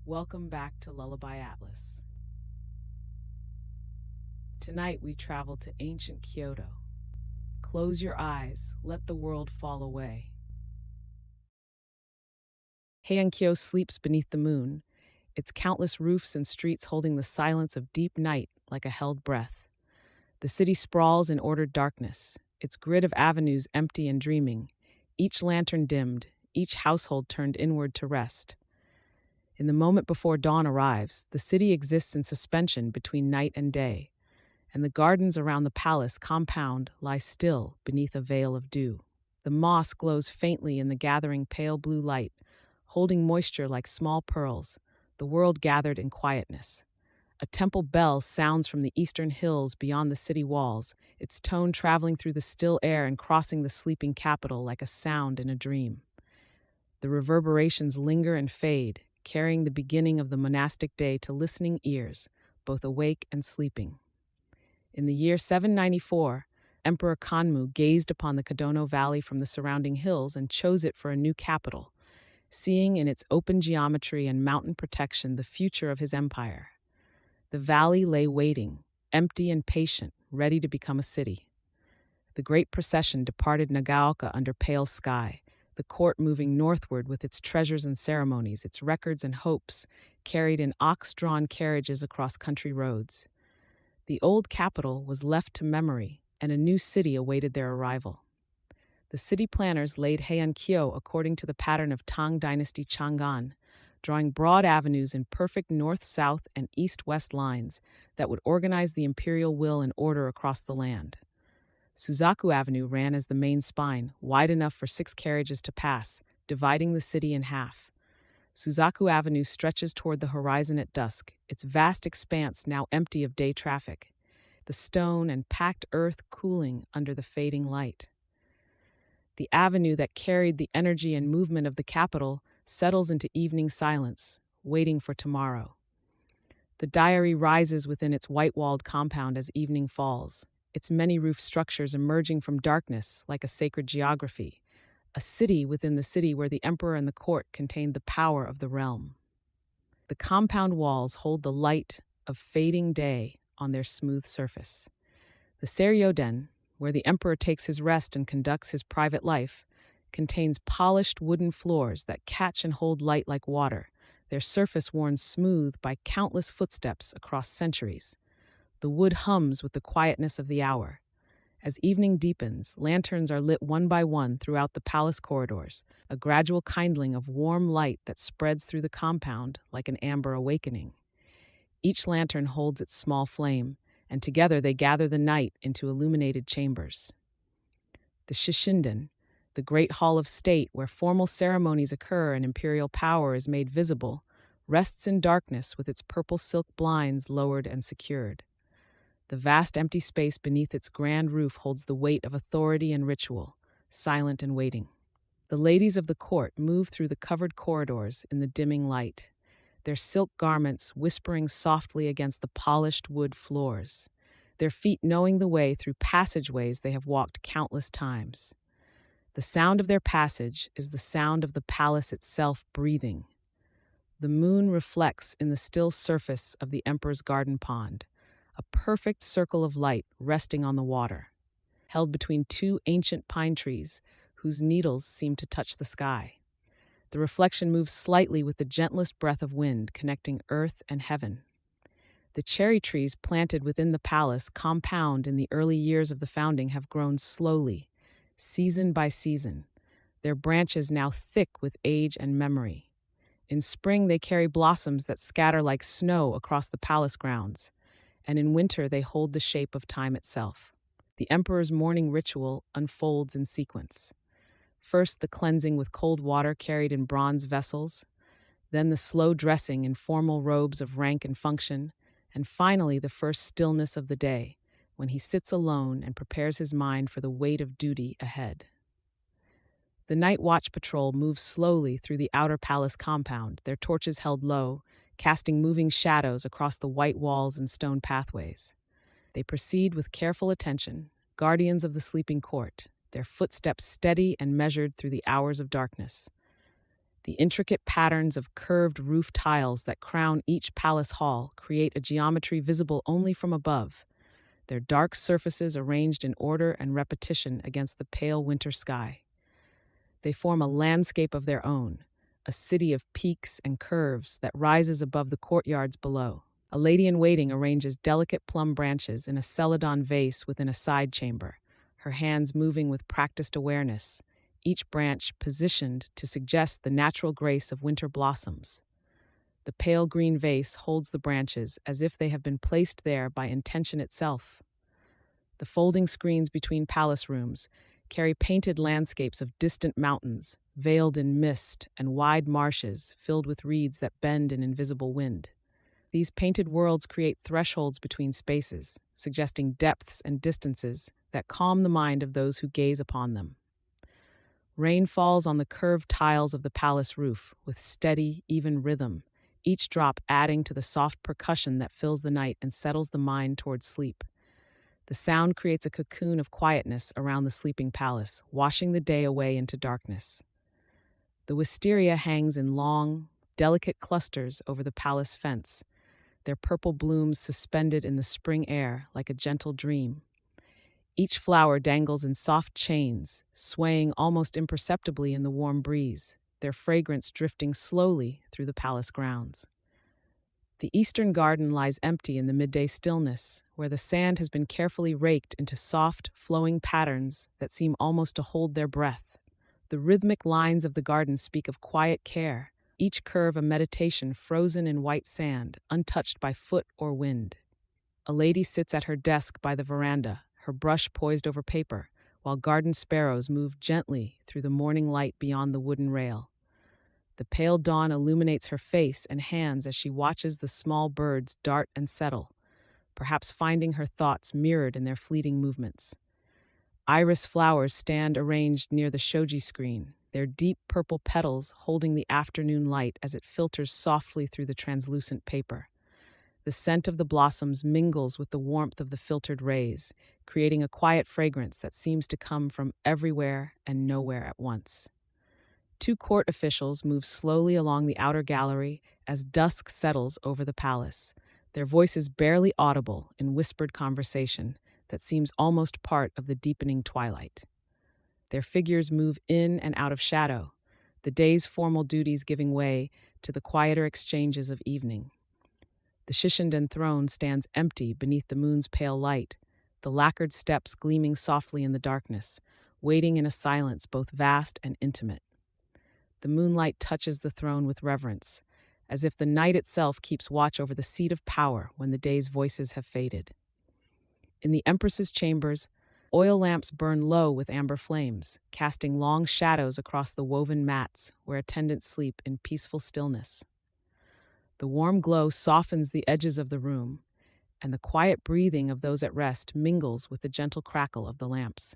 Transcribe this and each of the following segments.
Welcome back to Lullaby Atlas. Tonight we travel to ancient Kyoto. Close your eyes, let the world fall away. Heian-kyo sleeps beneath the moon, its countless roofs and streets holding the silence of deep night like a held breath. The city sprawls in ordered darkness, its grid of avenues empty and dreaming, each lantern dimmed, each household turned inward to rest. In the moment before dawn arrives, the city exists in suspension between night and day, and the gardens around the palace compound lie still beneath a veil of dew. The moss glows faintly in the gathering pale blue light, holding moisture like small pearls, the world gathered in quietness. A temple bell sounds from the eastern hills beyond the city walls, its tone traveling through the still air and crossing the sleeping capital like a sound in a dream. The reverberations linger and fade, carrying the beginning of the monastic day to listening ears, both awake and sleeping. In the year 794, Emperor Kanmu gazed upon the Kadono Valley from the surrounding hills and chose it for a new capital, seeing in its open geometry and mountain protection the future of his empire. The valley lay waiting, empty and patient, ready to become a city. The great procession departed Nagaoka under pale sky, the court moving northward with its treasures and ceremonies, its records and hopes, carried in ox-drawn carriages across country roads. The old capital was left to memory, and a new city awaited their arrival. The city planners laid Heian-kyo according to the pattern of Tang Dynasty Chang'an, drawing broad avenues in perfect north-south and east-west lines that would organize the imperial will and order across the land. Suzaku Avenue ran as the main spine, wide enough for 6 carriages to pass, dividing the city in half. Suzaku Avenue stretches toward the horizon at dusk, its vast expanse now empty of day traffic, the stone and packed earth cooling under the fading light. The avenue that carried the energy and movement of the capital settles into evening silence, waiting for tomorrow. The diary rises within its white-walled compound as evening falls, its many-roofed structures emerging from darkness like a sacred geography, a city within the city where the emperor and the court contained the power of the realm. The compound walls hold the light of fading day on their smooth surface. The Seryoden, where the emperor takes his rest and conducts his private life, contains polished wooden floors that catch and hold light like water, their surface worn smooth by countless footsteps across centuries. The wood hums with the quietness of the hour. As evening deepens, lanterns are lit one by one throughout the palace corridors, a gradual kindling of warm light that spreads through the compound like an amber awakening. Each lantern holds its small flame, and together they gather the night into illuminated chambers. The Shishinden, the great hall of state where formal ceremonies occur and imperial power is made visible, rests in darkness with its purple silk blinds lowered and secured. The vast empty space beneath its grand roof holds the weight of authority and ritual, silent and waiting. The ladies of the court move through the covered corridors in the dimming light, their silk garments whispering softly against the polished wood floors, their feet knowing the way through passageways they have walked countless times. The sound of their passage is the sound of the palace itself breathing. The moon reflects in the still surface of the emperor's garden pond, a perfect circle of light resting on the water, held between 2 ancient pine trees whose needles seem to touch the sky. The reflection moves slightly with the gentlest breath of wind connecting earth and heaven. The cherry trees planted within the palace compound in the early years of the founding have grown slowly, season by season, their branches now thick with age and memory. In spring they carry blossoms that scatter like snow across the palace grounds, and in winter they hold the shape of time itself. The emperor's morning ritual unfolds in sequence. First, the cleansing with cold water carried in bronze vessels, then the slow dressing in formal robes of rank and function, and finally the first stillness of the day, when he sits alone and prepares his mind for the weight of duty ahead. The night watch patrol moves slowly through the outer palace compound, their torches held low, casting moving shadows across the white walls and stone pathways. They proceed with careful attention, guardians of the sleeping court, their footsteps steady and measured through the hours of darkness. The intricate patterns of curved roof tiles that crown each palace hall create a geometry visible only from above, their dark surfaces arranged in order and repetition against the pale winter sky. They form a landscape of their own, a city of peaks and curves that rises above the courtyards below. A lady-in-waiting arranges delicate plum branches in a celadon vase within a side chamber, her hands moving with practiced awareness, each branch positioned to suggest the natural grace of winter blossoms. The pale green vase holds the branches as if they have been placed there by intention itself. The folding screens between palace rooms carry painted landscapes of distant mountains, veiled in mist, and wide marshes filled with reeds that bend in invisible wind. These painted worlds create thresholds between spaces, suggesting depths and distances that calm the mind of those who gaze upon them. Rain falls on the curved tiles of the palace roof with steady, even rhythm, each drop adding to the soft percussion that fills the night and settles the mind toward sleep. The sound creates a cocoon of quietness around the sleeping palace, washing the day away into darkness. The wisteria hangs in long, delicate clusters over the palace fence, their purple blooms suspended in the spring air like a gentle dream. Each flower dangles in soft chains, swaying almost imperceptibly in the warm breeze, their fragrance drifting slowly through the palace grounds. The eastern garden lies empty in the midday stillness, where the sand has been carefully raked into soft, flowing patterns that seem almost to hold their breath. The rhythmic lines of the garden speak of quiet care, each curve a meditation frozen in white sand, untouched by foot or wind. A lady sits at her desk by the veranda, her brush poised over paper, while garden sparrows move gently through the morning light beyond the wooden rail. The pale dawn illuminates her face and hands as she watches the small birds dart and settle, perhaps finding her thoughts mirrored in their fleeting movements. Iris flowers stand arranged near the shoji screen, their deep purple petals holding the afternoon light as it filters softly through the translucent paper. The scent of the blossoms mingles with the warmth of the filtered rays, creating a quiet fragrance that seems to come from everywhere and nowhere at once. Two court officials move slowly along the outer gallery as dusk settles over the palace, their voices barely audible in whispered conversation that seems almost part of the deepening twilight. Their figures move in and out of shadow, the day's formal duties giving way to the quieter exchanges of evening. The Shishinden throne stands empty beneath the moon's pale light, the lacquered steps gleaming softly in the darkness, waiting in a silence both vast and intimate. The moonlight touches the throne with reverence, as if the night itself keeps watch over the seat of power when the day's voices have faded. In the Empress's chambers, oil lamps burn low with amber flames, casting long shadows across the woven mats where attendants sleep in peaceful stillness. The warm glow softens the edges of the room, and the quiet breathing of those at rest mingles with the gentle crackle of the lamps.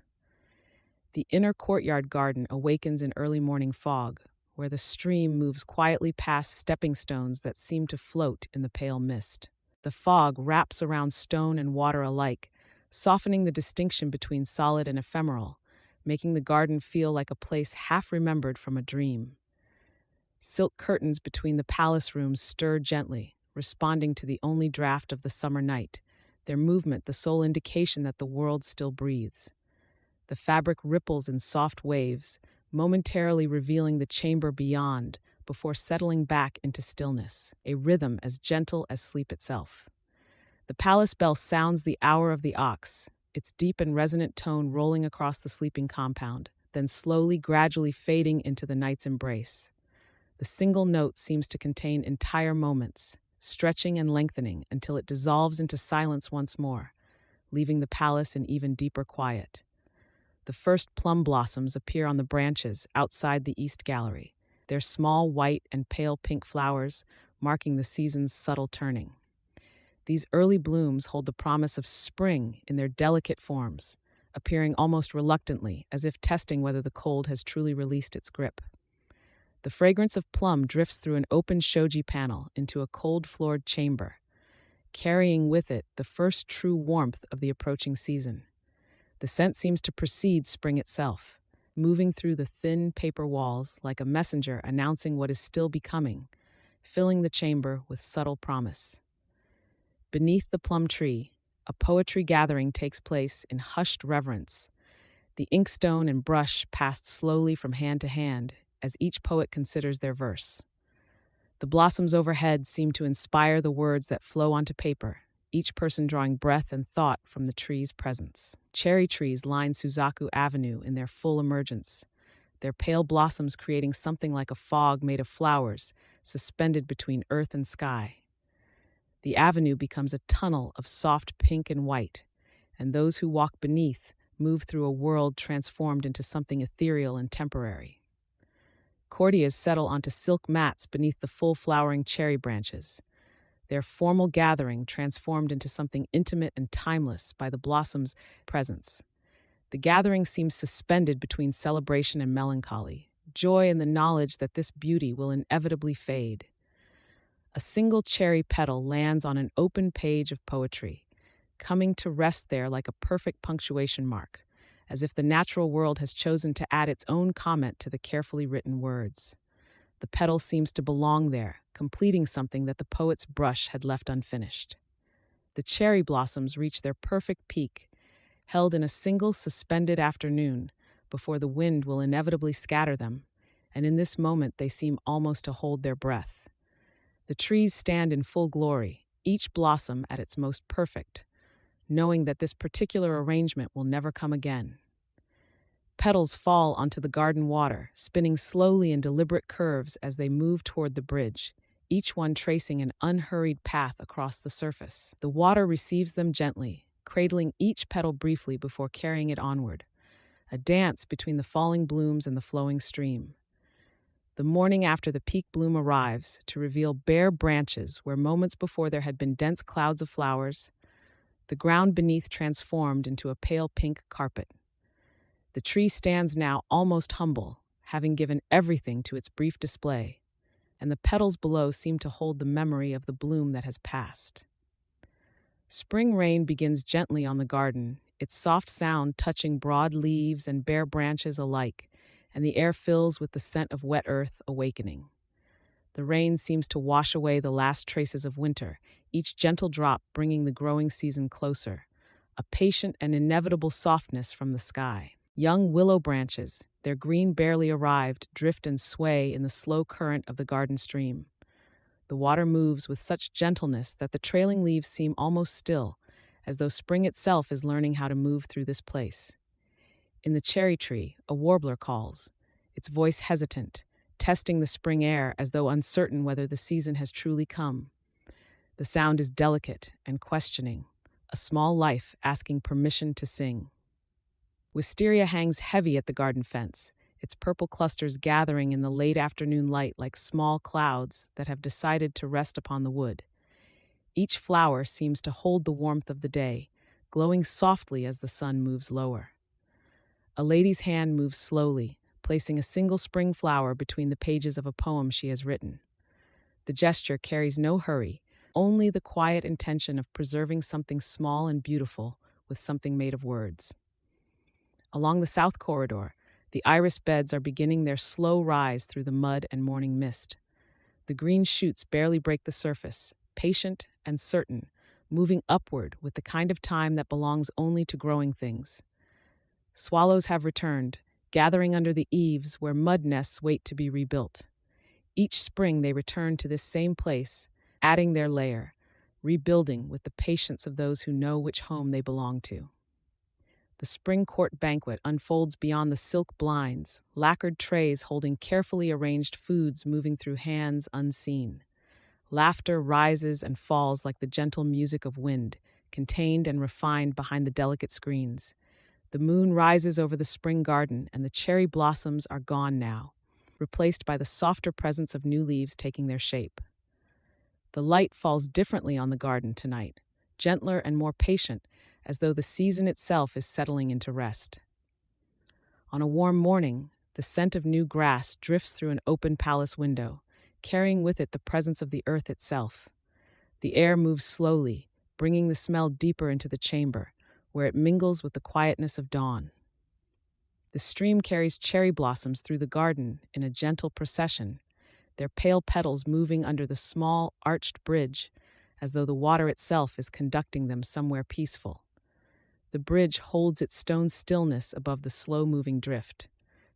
The inner courtyard garden awakens in early morning fog, where the stream moves quietly past stepping stones that seem to float in the pale mist. The fog wraps around stone and water alike, softening the distinction between solid and ephemeral, making the garden feel like a place half remembered from a dream. Silk curtains between the palace rooms stir gently, responding to the only draft of the summer night, their movement the sole indication that the world still breathes. The fabric ripples in soft waves, momentarily revealing the chamber beyond before settling back into stillness, a rhythm as gentle as sleep itself. The palace bell sounds the hour of the ox, its deep and resonant tone rolling across the sleeping compound, then slowly, gradually fading into the night's embrace. The single note seems to contain entire moments, stretching and lengthening until it dissolves into silence once more, leaving the palace in even deeper quiet. The first plum blossoms appear on the branches outside the east gallery, their small white and pale pink flowers marking the season's subtle turning. These early blooms hold the promise of spring in their delicate forms, appearing almost reluctantly, as if testing whether the cold has truly released its grip. The fragrance of plum drifts through an open shoji panel into a cold-floored chamber, carrying with it the first true warmth of the approaching season. The scent seems to precede spring itself, moving through the thin paper walls like a messenger announcing what is still becoming, filling the chamber with subtle promise. Beneath the plum tree, a poetry gathering takes place in hushed reverence. The inkstone and brush passed slowly from hand to hand as each poet considers their verse. The blossoms overhead seem to inspire the words that flow onto paper, each person drawing breath and thought from the tree's presence. Cherry trees line Suzaku Avenue in their full emergence, their pale blossoms creating something like a fog made of flowers, suspended between earth and sky. The avenue becomes a tunnel of soft pink and white, and those who walk beneath move through a world transformed into something ethereal and temporary. Courtiers settle onto silk mats beneath the full-flowering cherry branches, their formal gathering transformed into something intimate and timeless by the blossom's presence. The gathering seems suspended between celebration and melancholy, joy in the knowledge that this beauty will inevitably fade. A single cherry petal lands on an open page of poetry, coming to rest there like a perfect punctuation mark, as if the natural world has chosen to add its own comment to the carefully written words. The petal seems to belong there, completing something that the poet's brush had left unfinished. The cherry blossoms reach their perfect peak, held in a single suspended afternoon, before the wind will inevitably scatter them, and in this moment they seem almost to hold their breath. The trees stand in full glory, each blossom at its most perfect, knowing that this particular arrangement will never come again. Petals fall onto the garden water, spinning slowly in deliberate curves as they move toward the bridge, each one tracing an unhurried path across the surface. The water receives them gently, cradling each petal briefly before carrying it onward, a dance between the falling blooms and the flowing stream. The morning after the peak bloom arrives to reveal bare branches where moments before there had been dense clouds of flowers, the ground beneath transformed into a pale pink carpet. The tree stands now almost humble, having given everything to its brief display, and the petals below seem to hold the memory of the bloom that has passed. Spring rain begins gently on the garden, its soft sound touching broad leaves and bare branches alike, and the air fills with the scent of wet earth awakening. The rain seems to wash away the last traces of winter, each gentle drop bringing the growing season closer, a patient and inevitable softness from the sky. Young willow branches, their green barely arrived, drift and sway in the slow current of the garden stream. The water moves with such gentleness that the trailing leaves seem almost still, as though spring itself is learning how to move through this place. In the cherry tree, a warbler calls, its voice hesitant, testing the spring air as though uncertain whether the season has truly come. The sound is delicate and questioning, a small life asking permission to sing. Wisteria hangs heavy at the garden fence, its purple clusters gathering in the late afternoon light like small clouds that have decided to rest upon the wood. Each flower seems to hold the warmth of the day, glowing softly as the sun moves lower. A lady's hand moves slowly, placing a single spring flower between the pages of a poem she has written. The gesture carries no hurry, only the quiet intention of preserving something small and beautiful with something made of words. Along the south corridor, the iris beds are beginning their slow rise through the mud and morning mist. The green shoots barely break the surface, patient and certain, moving upward with the kind of time that belongs only to growing things. Swallows have returned, gathering under the eaves where mud nests wait to be rebuilt. Each spring they return to this same place, adding their layer, rebuilding with the patience of those who know which home they belong to. The spring court banquet unfolds beyond the silk blinds, lacquered trays holding carefully arranged foods moving through hands unseen. Laughter rises and falls like the gentle music of wind, contained and refined behind the delicate screens. The moon rises over the spring garden, and the cherry blossoms are gone now, replaced by the softer presence of new leaves taking their shape. The light falls differently on the garden tonight, gentler and more patient, as though the season itself is settling into rest. On a warm morning, the scent of new grass drifts through an open palace window, carrying with it the presence of the earth itself. The air moves slowly, bringing the smell deeper into the chamber, where it mingles with the quietness of dawn. The stream carries cherry blossoms through the garden in a gentle procession, their pale petals moving under the small, arched bridge, as though the water itself is conducting them somewhere peaceful. The bridge holds its stone stillness above the slow-moving drift.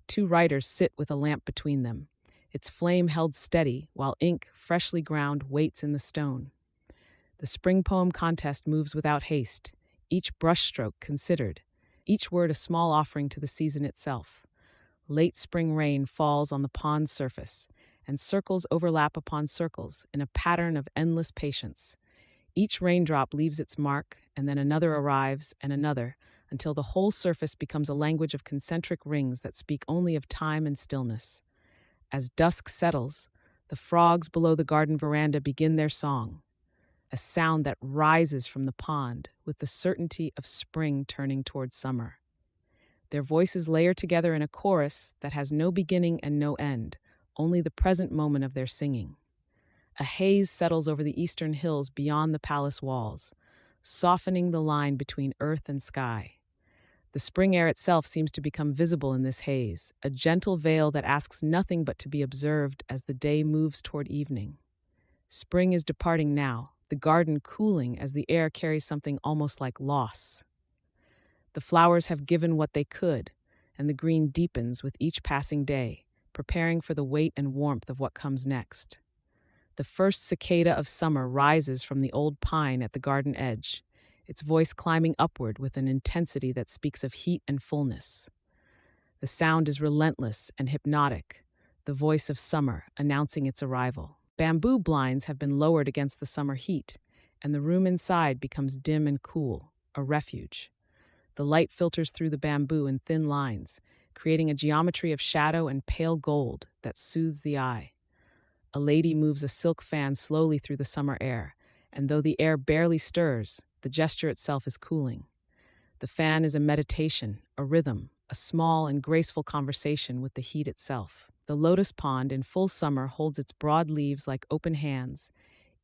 Two riders sit with a lamp between them, its flame held steady while ink, freshly ground, waits in the stone. The spring poem contest moves without haste, each brushstroke considered, each word a small offering to the season itself. Late spring rain falls on the pond's surface, and circles overlap upon circles in a pattern of endless patience. Each raindrop leaves its mark, and then another arrives, and another, until the whole surface becomes a language of concentric rings that speak only of time and stillness. As dusk settles, the frogs below the garden veranda begin their song, a sound that rises from the pond with the certainty of spring turning toward summer. Their voices layer together in a chorus that has no beginning and no end, only the present moment of their singing. A haze settles over the eastern hills beyond the palace walls, softening the line between earth and sky. The spring air itself seems to become visible in this haze, a gentle veil that asks nothing but to be observed as the day moves toward evening. Spring is departing now, the garden cooling as the air carries something almost like loss. The flowers have given what they could, and the green deepens with each passing day, preparing for the weight and warmth of what comes next. The first cicada of summer rises from the old pine at the garden edge, its voice climbing upward with an intensity that speaks of heat and fullness. The sound is relentless and hypnotic, the voice of summer announcing its arrival. Bamboo blinds have been lowered against the summer heat, and the room inside becomes dim and cool, a refuge. The light filters through the bamboo in thin lines, creating a geometry of shadow and pale gold that soothes the eye. A lady moves a silk fan slowly through the summer air, and though the air barely stirs, the gesture itself is cooling. The fan is a meditation, a rhythm, a small and graceful conversation with the heat itself. The lotus pond in full summer holds its broad leaves like open hands,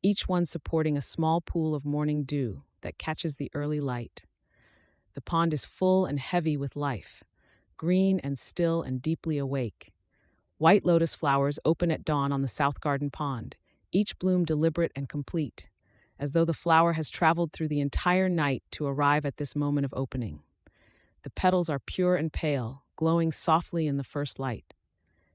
each one supporting a small pool of morning dew that catches the early light. The pond is full and heavy with life, green and still and deeply awake. White lotus flowers open at dawn on the south garden pond, each bloom deliberate and complete, as though the flower has traveled through the entire night to arrive at this moment of opening. The petals are pure and pale, glowing softly in the first light.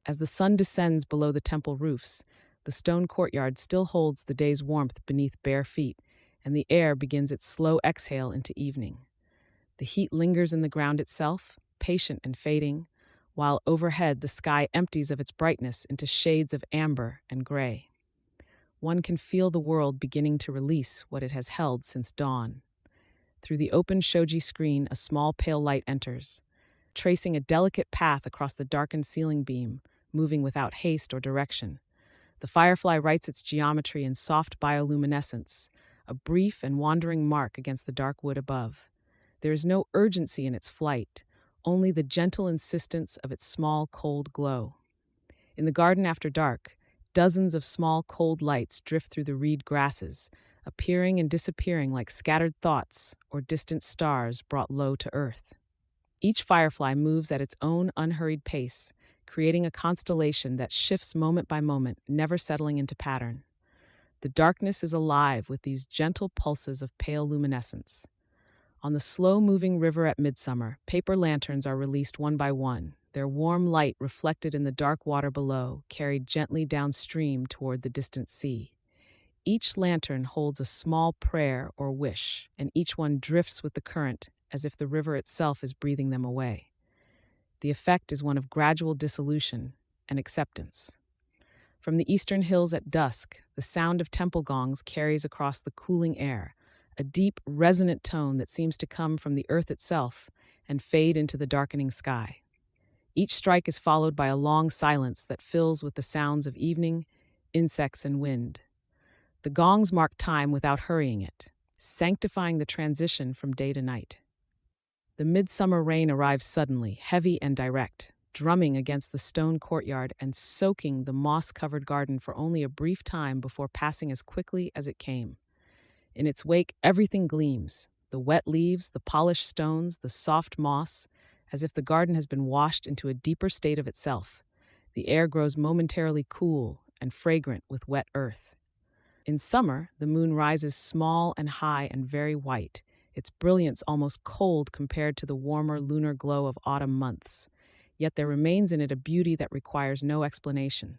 As the sun descends below the temple roofs, the stone courtyard still holds the day's warmth beneath bare feet, and the air begins its slow exhale into evening. The heat lingers in the ground itself, patient and fading, while overhead the sky empties of its brightness into shades of amber and gray. One can feel the world beginning to release what it has held since dawn. Through the open shoji screen, a small pale light enters, tracing a delicate path across the darkened ceiling beam, moving without haste or direction. The firefly writes its geometry in soft bioluminescence, a brief and wandering mark against the dark wood above. There is no urgency in its flight, only the gentle insistence of its small, cold glow. In the garden after dark, dozens of small, cold lights drift through the reed grasses, appearing and disappearing like scattered thoughts or distant stars brought low to earth. Each firefly moves at its own unhurried pace, creating a constellation that shifts moment by moment, never settling into pattern. The darkness is alive with these gentle pulses of pale luminescence. On the slow-moving river at midsummer, paper lanterns are released one by one, their warm light reflected in the dark water below, carried gently downstream toward the distant sea. Each lantern holds a small prayer or wish, and each one drifts with the current as if the river itself is breathing them away. The effect is one of gradual dissolution and acceptance. From the eastern hills at dusk, the sound of temple gongs carries across the cooling air, a deep, resonant tone that seems to come from the earth itself and fade into the darkening sky. Each strike is followed by a long silence that fills with the sounds of evening, insects, and wind. The gongs mark time without hurrying it, sanctifying the transition from day to night. The midsummer rain arrives suddenly, heavy and direct, drumming against the stone courtyard and soaking the moss-covered garden for only a brief time before passing as quickly as it came. In its wake, everything gleams, the wet leaves, the polished stones, the soft moss, as if the garden has been washed into a deeper state of itself. The air grows momentarily cool and fragrant with wet earth. In summer, the moon rises small and high and very white, its brilliance almost cold compared to the warmer lunar glow of autumn months. Yet there remains in it a beauty that requires no explanation.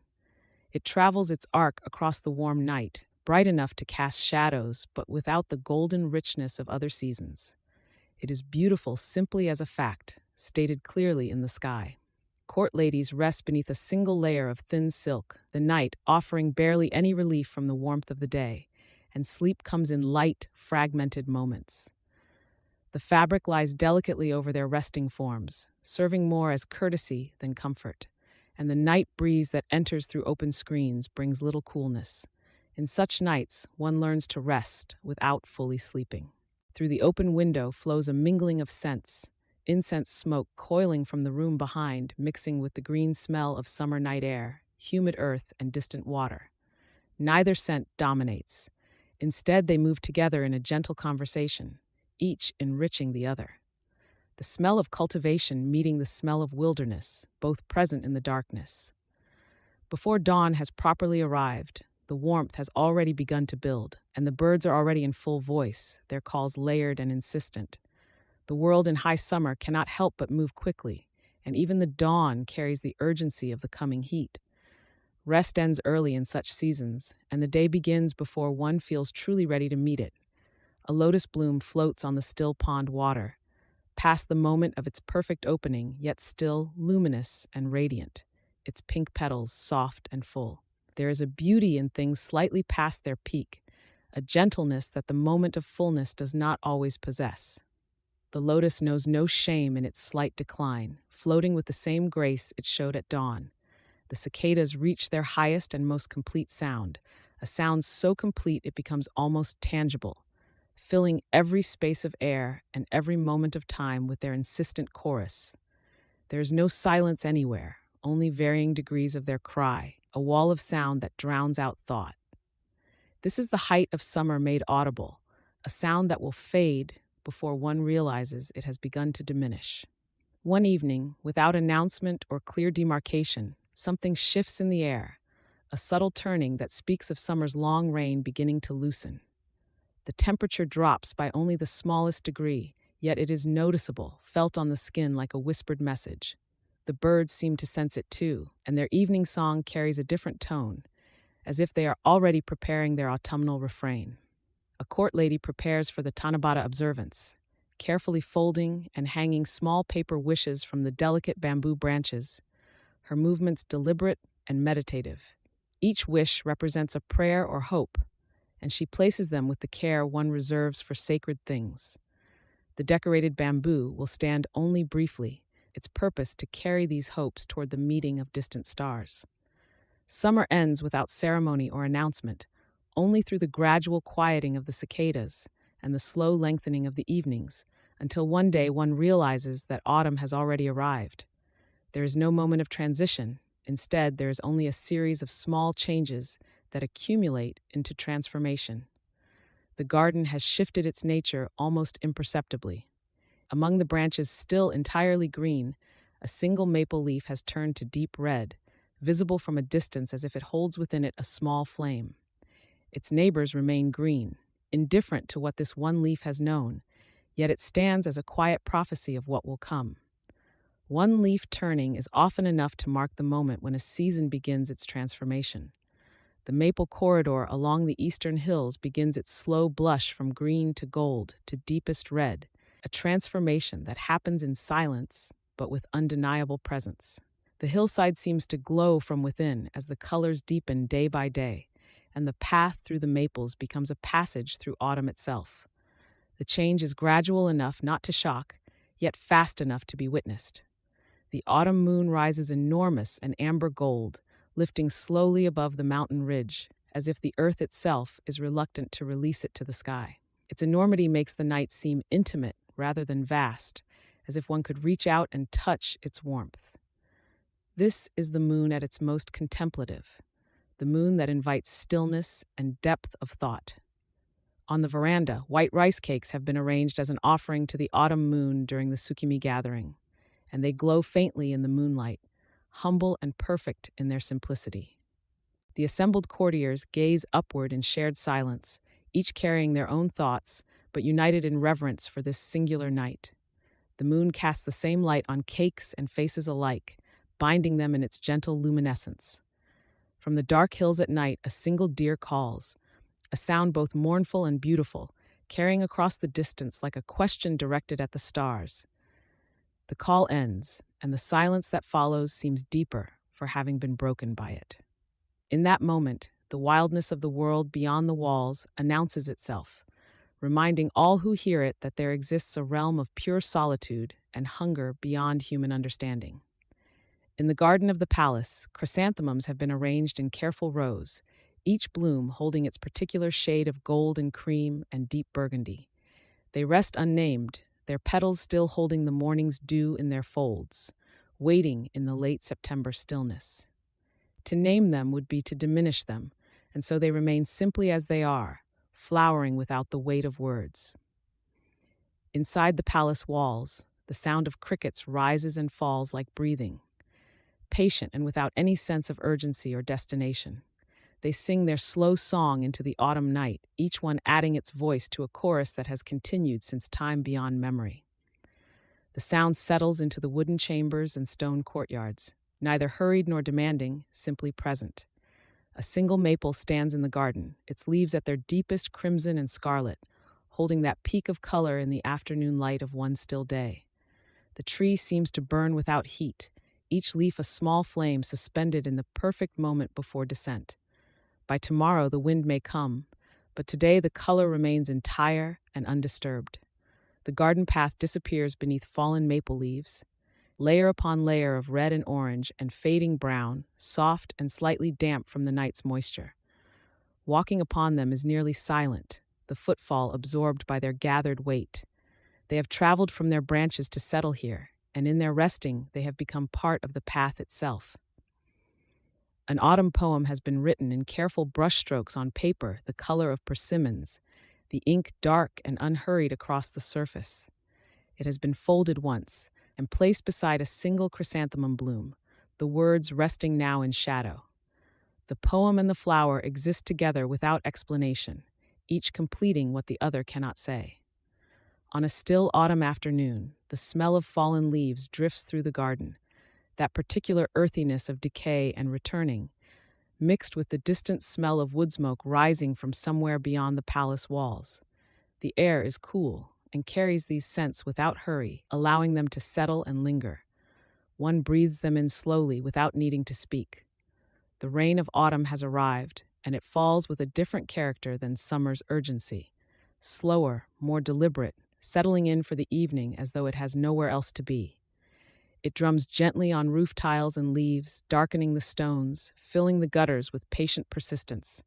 It travels its arc across the warm night, bright enough to cast shadows, but without the golden richness of other seasons. It is beautiful simply as a fact, stated clearly in the sky. Court ladies rest beneath a single layer of thin silk, the night offering barely any relief from the warmth of the day, and sleep comes in light, fragmented moments. The fabric lies delicately over their resting forms, serving more as courtesy than comfort, and the night breeze that enters through open screens brings little coolness. In such nights, one learns to rest without fully sleeping. Through the open window flows a mingling of scents, incense smoke coiling from the room behind, mixing with the green smell of summer night air, humid earth, and distant water. Neither scent dominates. Instead, they move together in a gentle conversation, each enriching the other. The smell of cultivation meeting the smell of wilderness, both present in the darkness. Before dawn has properly arrived, the warmth has already begun to build, and the birds are already in full voice, their calls layered and insistent. The world in high summer cannot help but move quickly, and even the dawn carries the urgency of the coming heat. Rest ends early in such seasons, and the day begins before one feels truly ready to meet it. A lotus bloom floats on the still pond water, past the moment of its perfect opening, yet still luminous and radiant, its pink petals soft and full. There is a beauty in things slightly past their peak, a gentleness that the moment of fullness does not always possess. The lotus knows no shame in its slight decline, floating with the same grace it showed at dawn. The cicadas reach their highest and most complete sound, a sound so complete it becomes almost tangible, filling every space of air and every moment of time with their insistent chorus. There is no silence anywhere, only varying degrees of their cry, a wall of sound that drowns out thought. This is the height of summer made audible, a sound that will fade before one realizes it has begun to diminish. One evening, without announcement or clear demarcation, something shifts in the air, a subtle turning that speaks of summer's long reign beginning to loosen. The temperature drops by only the smallest degree, yet it is noticeable, felt on the skin like a whispered message. The birds seem to sense it too, and their evening song carries a different tone, as if they are already preparing their autumnal refrain. A court lady prepares for the Tanabata observance, carefully folding and hanging small paper wishes from the delicate bamboo branches, her movements deliberate and meditative. Each wish represents a prayer or hope, and she places them with the care one reserves for sacred things. The decorated bamboo will stand only briefly, its purpose to carry these hopes toward the meeting of distant stars. Summer ends without ceremony or announcement, only through the gradual quieting of the cicadas and the slow lengthening of the evenings, until one day one realizes that autumn has already arrived. There is no moment of transition. Instead, there is only a series of small changes that accumulate into transformation. The garden has shifted its nature almost imperceptibly. Among the branches still entirely green, a single maple leaf has turned to deep red, visible from a distance as if it holds within it a small flame. Its neighbors remain green, indifferent to what this one leaf has known, yet it stands as a quiet prophecy of what will come. One leaf turning is often enough to mark the moment when a season begins its transformation. The maple corridor along the eastern hills begins its slow blush from green to gold to deepest red, a transformation that happens in silence but with undeniable presence. The hillside seems to glow from within as the colors deepen day by day, and the path through the maples becomes a passage through autumn itself. The change is gradual enough not to shock, yet fast enough to be witnessed. The autumn moon rises enormous and amber gold, lifting slowly above the mountain ridge, as if the earth itself is reluctant to release it to the sky. Its enormity makes the night seem intimate rather than vast, as if one could reach out and touch its warmth. This is the moon at its most contemplative, the moon that invites stillness and depth of thought. On the veranda, white rice cakes have been arranged as an offering to the autumn moon during the Tsukimi gathering, and they glow faintly in the moonlight, humble and perfect in their simplicity. The assembled courtiers gaze upward in shared silence, each carrying their own thoughts, but united in reverence for this singular night. The moon casts the same light on cakes and faces alike, binding them in its gentle luminescence. From the dark hills at night, a single deer calls, a sound both mournful and beautiful, carrying across the distance like a question directed at the stars. The call ends, and the silence that follows seems deeper for having been broken by it. In that moment, the wildness of the world beyond the walls announces itself, reminding all who hear it that there exists a realm of pure solitude and hunger beyond human understanding. In the garden of the palace, chrysanthemums have been arranged in careful rows, each bloom holding its particular shade of gold and cream and deep burgundy. They rest unnamed, their petals still holding the morning's dew in their folds, waiting in the late September stillness. To name them would be to diminish them, and so they remain simply as they are, flowering without the weight of words. Inside the palace walls, the sound of crickets rises and falls like breathing, patient and without any sense of urgency or destination. They sing their slow song into the autumn night, each one adding its voice to a chorus that has continued since time beyond memory. The sound settles into the wooden chambers and stone courtyards, neither hurried nor demanding, simply present. A single maple stands in the garden, its leaves at their deepest crimson and scarlet, holding that peak of color in the afternoon light of one still day. The tree seems to burn without heat, each leaf a small flame suspended in the perfect moment before descent. By tomorrow the wind may come, but today the color remains entire and undisturbed. The garden path disappears beneath fallen maple leaves, layer upon layer of red and orange and fading brown, soft and slightly damp from the night's moisture. Walking upon them is nearly silent, the footfall absorbed by their gathered weight. They have traveled from their branches to settle here, and in their resting they have become part of the path itself. An autumn poem has been written in careful brushstrokes on paper the color of persimmons, the ink dark and unhurried across the surface. It has been folded once and placed beside a single chrysanthemum bloom, the words resting now in shadow. The poem and the flower exist together without explanation, each completing what the other cannot say. On a still autumn afternoon, the smell of fallen leaves drifts through the garden, that particular earthiness of decay and returning, mixed with the distant smell of wood smoke rising from somewhere beyond the palace walls. The air is cool and carries these scents without hurry, allowing them to settle and linger. One breathes them in slowly without needing to speak. The rain of autumn has arrived, and it falls with a different character than summer's urgency. Slower, more deliberate, settling in for the evening as though it has nowhere else to be. It drums gently on roof tiles and leaves, darkening the stones, filling the gutters with patient persistence.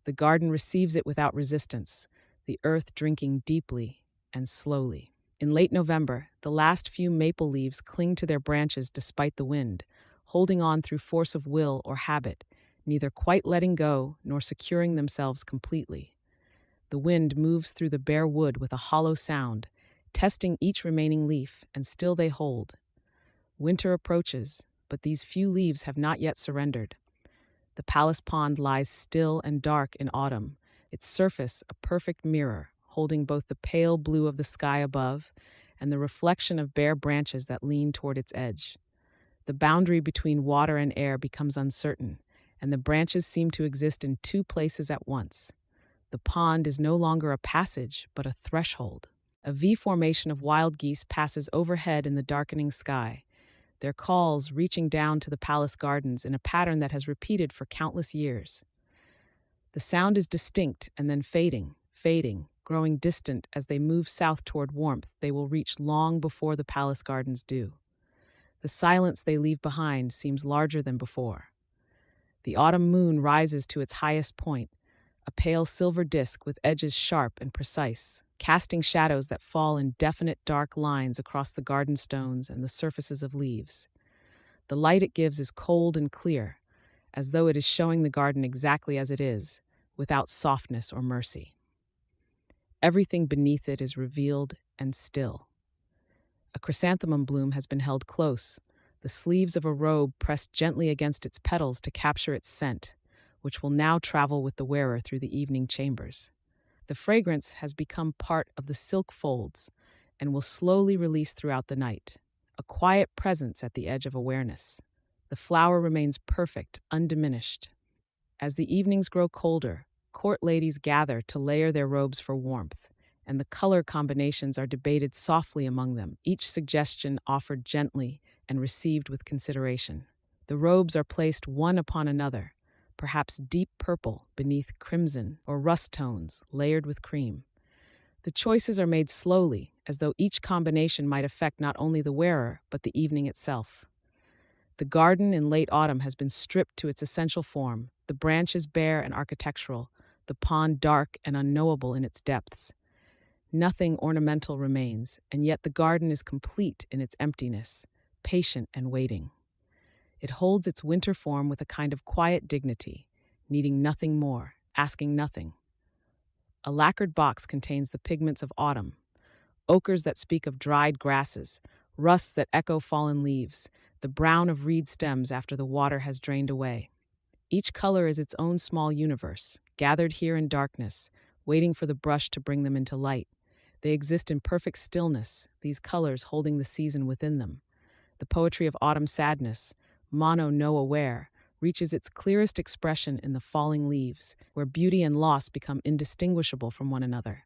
The garden receives it without resistance, the earth drinking deeply and slowly. In late November, the last few maple leaves cling to their branches despite the wind, holding on through force of will or habit, neither quite letting go nor securing themselves completely. The wind moves through the bare wood with a hollow sound, testing each remaining leaf, and still they hold. Winter approaches, but these few leaves have not yet surrendered. The palace pond lies still and dark in autumn, its surface a perfect mirror, holding both the pale blue of the sky above and the reflection of bare branches that lean toward its edge. The boundary between water and air becomes uncertain, and the branches seem to exist in two places at once. The pond is no longer a passage, but a threshold. A V formation of wild geese passes overhead in the darkening sky, their calls reaching down to the palace gardens in a pattern that has repeated for countless years. The sound is distinct and then fading, growing distant as they move south toward warmth they will reach long before the palace gardens do. The silence they leave behind seems larger than before. The autumn moon rises to its highest point, a pale silver disk with edges sharp and precise, casting shadows that fall in definite dark lines across the garden stones and the surfaces of leaves. The light it gives is cold and clear, as though it is showing the garden exactly as it is, without softness or mercy. Everything beneath it is revealed and still. A chrysanthemum bloom has been held close, the sleeves of a robe pressed gently against its petals to capture its scent, which will now travel with the wearer through the evening chambers. The fragrance has become part of the silk folds and will slowly release throughout the night, a quiet presence at the edge of awareness. The flower remains perfect, undiminished. As the evenings grow colder, court ladies gather to layer their robes for warmth, and the color combinations are debated softly among them, each suggestion offered gently and received with consideration. The robes are placed one upon another, perhaps deep purple beneath crimson or rust tones layered with cream. The choices are made slowly, as though each combination might affect not only the wearer, but the evening itself. The garden in late autumn has been stripped to its essential form, the branches bare and architectural, the pond dark and unknowable in its depths. Nothing ornamental remains, and yet the garden is complete in its emptiness, patient and waiting. It holds its winter form with a kind of quiet dignity, needing nothing more, asking nothing. A lacquered box contains the pigments of autumn, ochres that speak of dried grasses, rusts that echo fallen leaves, the brown of reed stems after the water has drained away. Each color is its own small universe, gathered here in darkness, waiting for the brush to bring them into light. They exist in perfect stillness, these colors holding the season within them. The poetry of autumn sadness, mono no aware, reaches its clearest expression in the falling leaves, where beauty and loss become indistinguishable from one another.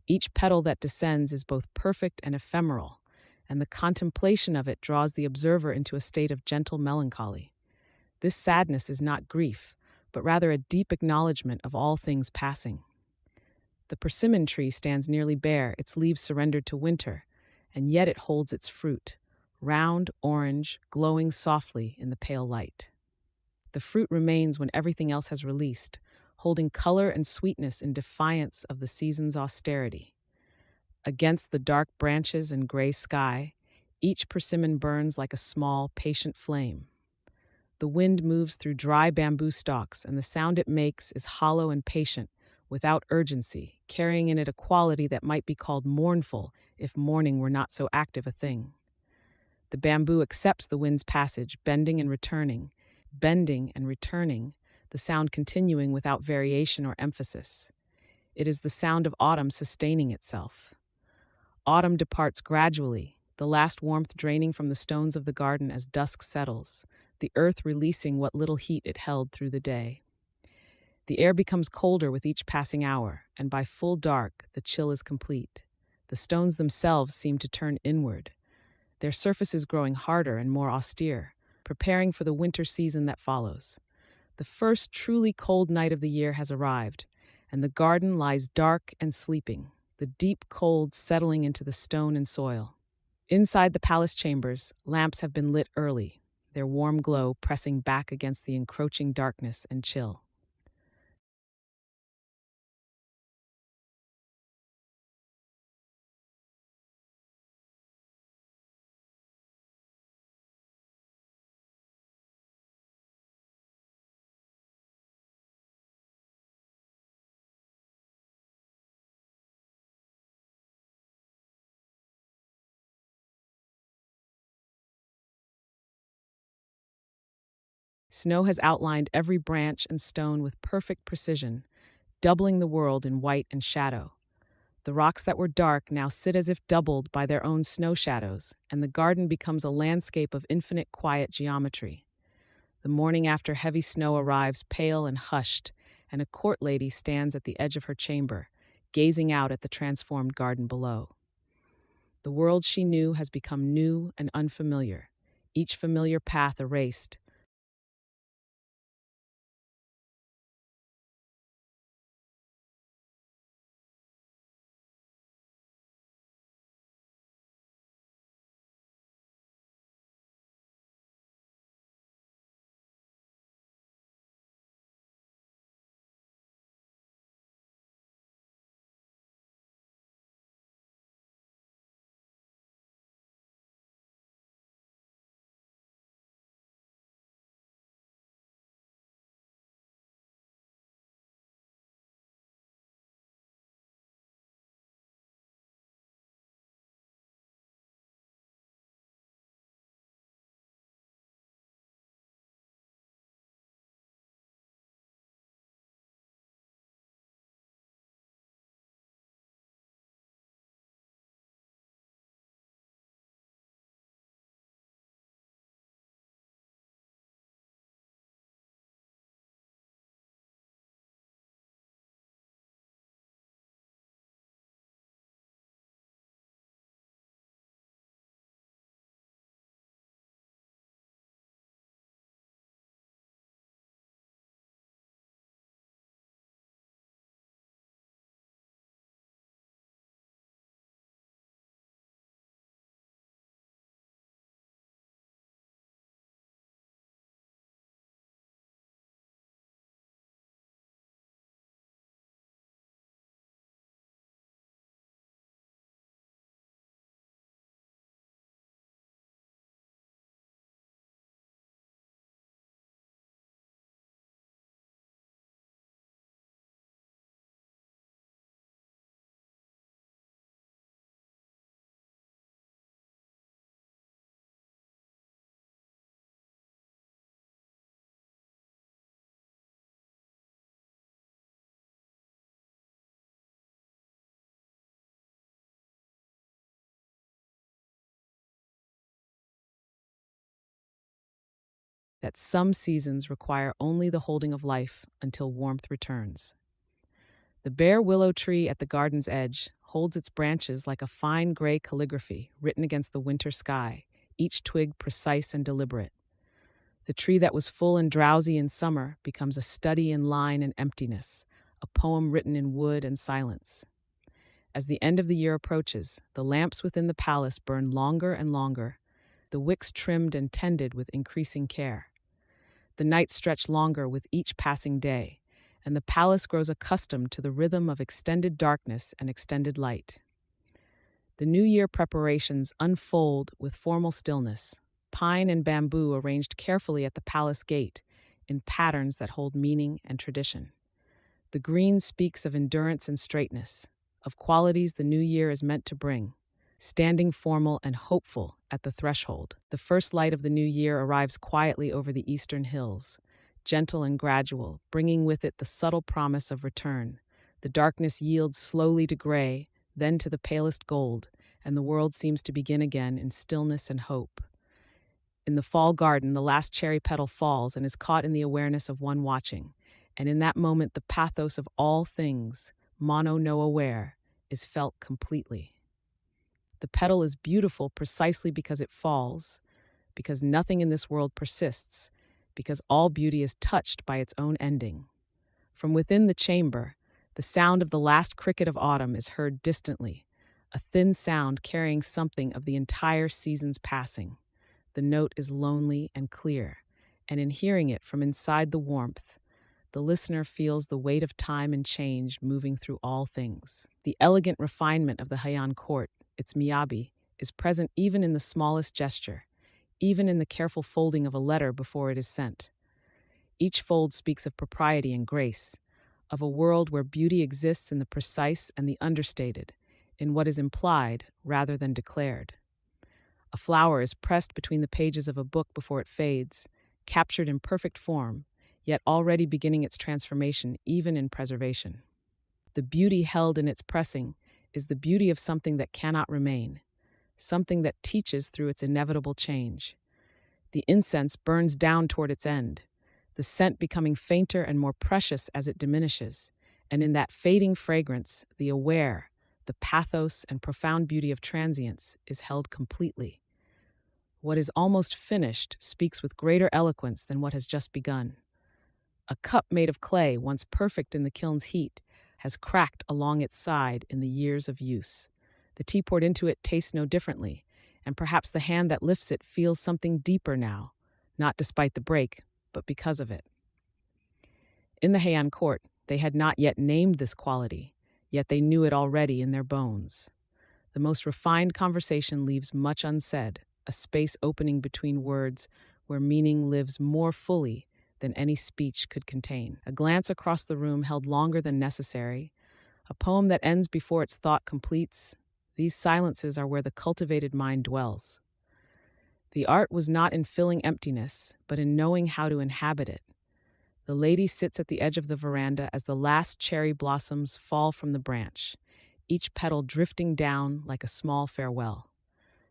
Each petal that descends is both perfect and ephemeral, and the contemplation of it draws the observer into a state of gentle melancholy. This sadness is not grief, but rather a deep acknowledgement of all things passing. The persimmon tree stands nearly bare, its leaves surrendered to winter, and yet it holds its fruit, round, orange, glowing softly in the pale light. The fruit remains when everything else has released, holding color and sweetness in defiance of the season's austerity. Against the dark branches and gray sky, each persimmon burns like a small, patient flame. The wind moves through dry bamboo stalks, and the sound it makes is hollow and patient, without urgency, carrying in it a quality that might be called mournful if mourning were not so active a thing. The bamboo accepts the wind's passage, bending and returning, the sound continuing without variation or emphasis. It is the sound of autumn sustaining itself. Autumn departs gradually, the last warmth draining from the stones of the garden as dusk settles, the earth releasing what little heat it held through the day. The air becomes colder with each passing hour, and by full dark, the chill is complete. The stones themselves seem to turn inward, their surfaces growing harder and more austere, preparing for the winter season that follows. The first truly cold night of the year has arrived, and the garden lies dark and sleeping, the deep cold settling into the stone and soil. Inside the palace chambers, lamps have been lit early, their warm glow pressing back against the encroaching darkness and chill. Snow has outlined every branch and stone with perfect precision, doubling the world in white and shadow. The rocks that were dark now sit as if doubled by their own snow shadows, and the garden becomes a landscape of infinite quiet geometry. The morning after heavy snow arrives pale and hushed, and a court lady stands at the edge of her chamber, gazing out at the transformed garden below. The world she knew has become new and unfamiliar, each familiar path erased. that some seasons require only the holding of life until warmth returns. The bare willow tree at the garden's edge holds its branches like a fine gray calligraphy written against the winter sky, each twig precise and deliberate. The tree that was full and drowsy in summer becomes a study in line and emptiness, a poem written in wood and silence. As the end of the year approaches, the lamps within the palace burn longer and longer, the wicks trimmed and tended with increasing care. The nights stretch longer with each passing day, and the palace grows accustomed to the rhythm of extended darkness and extended light. The New Year preparations unfold with formal stillness, pine and bamboo arranged carefully at the palace gate in patterns that hold meaning and tradition. The green speaks of endurance and straightness, of qualities the new year is meant to bring. Standing formal and hopeful at the threshold, the first light of the new year arrives quietly over the eastern hills, gentle and gradual, bringing with it the subtle promise of return. The darkness yields slowly to gray, then to the palest gold, and the world seems to begin again in stillness and hope. In the fall garden, the last cherry petal falls and is caught in the awareness of one watching, and in that moment the pathos of all things, mono no aware, is felt completely. The petal is beautiful precisely because it falls, because nothing in this world persists, because all beauty is touched by its own ending. From within the chamber, the sound of the last cricket of autumn is heard distantly, a thin sound carrying something of the entire season's passing. The note is lonely and clear, and in hearing it from inside the warmth, the listener feels the weight of time and change moving through all things. The elegant refinement of the Heian court, its miyabi, is present even in the smallest gesture, even in the careful folding of a letter before it is sent. Each fold speaks of propriety and grace, of a world where beauty exists in the precise and the understated, in what is implied rather than declared. A flower is pressed between the pages of a book before it fades, captured in perfect form, yet already beginning its transformation even in preservation. The beauty held in its pressing is the beauty of something that cannot remain, something that teaches through its inevitable change. The incense burns down toward its end, the scent becoming fainter and more precious as it diminishes, and in that fading fragrance, the aware, the pathos and profound beauty of transience is held completely. What is almost finished speaks with greater eloquence than what has just begun. A cup made of clay, once perfect in the kiln's heat, has cracked along its side in the years of use. The tea poured into it tastes no differently, and perhaps the hand that lifts it feels something deeper now, not despite the break, but because of it. In the Heian court, they had not yet named this quality, yet they knew it already in their bones. The most refined conversation leaves much unsaid, a space opening between words where meaning lives more fully than any speech could contain. A glance across the room held longer than necessary, a poem that ends before its thought completes. These silences are where the cultivated mind dwells. The art was not in filling emptiness, but in knowing how to inhabit it. The lady sits at the edge of the veranda as the last cherry blossoms fall from the branch, each petal drifting down like a small farewell.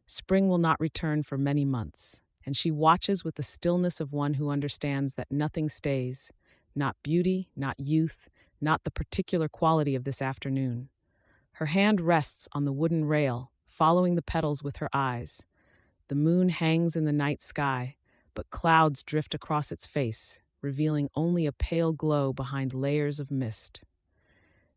Spring will not return for many months, and she watches with the stillness of one who understands that nothing stays, not beauty, not youth, not the particular quality of this afternoon. Her hand rests on the wooden rail, following the petals with her eyes. The moon hangs in the night sky, but clouds drift across its face, revealing only a pale glow behind layers of mist.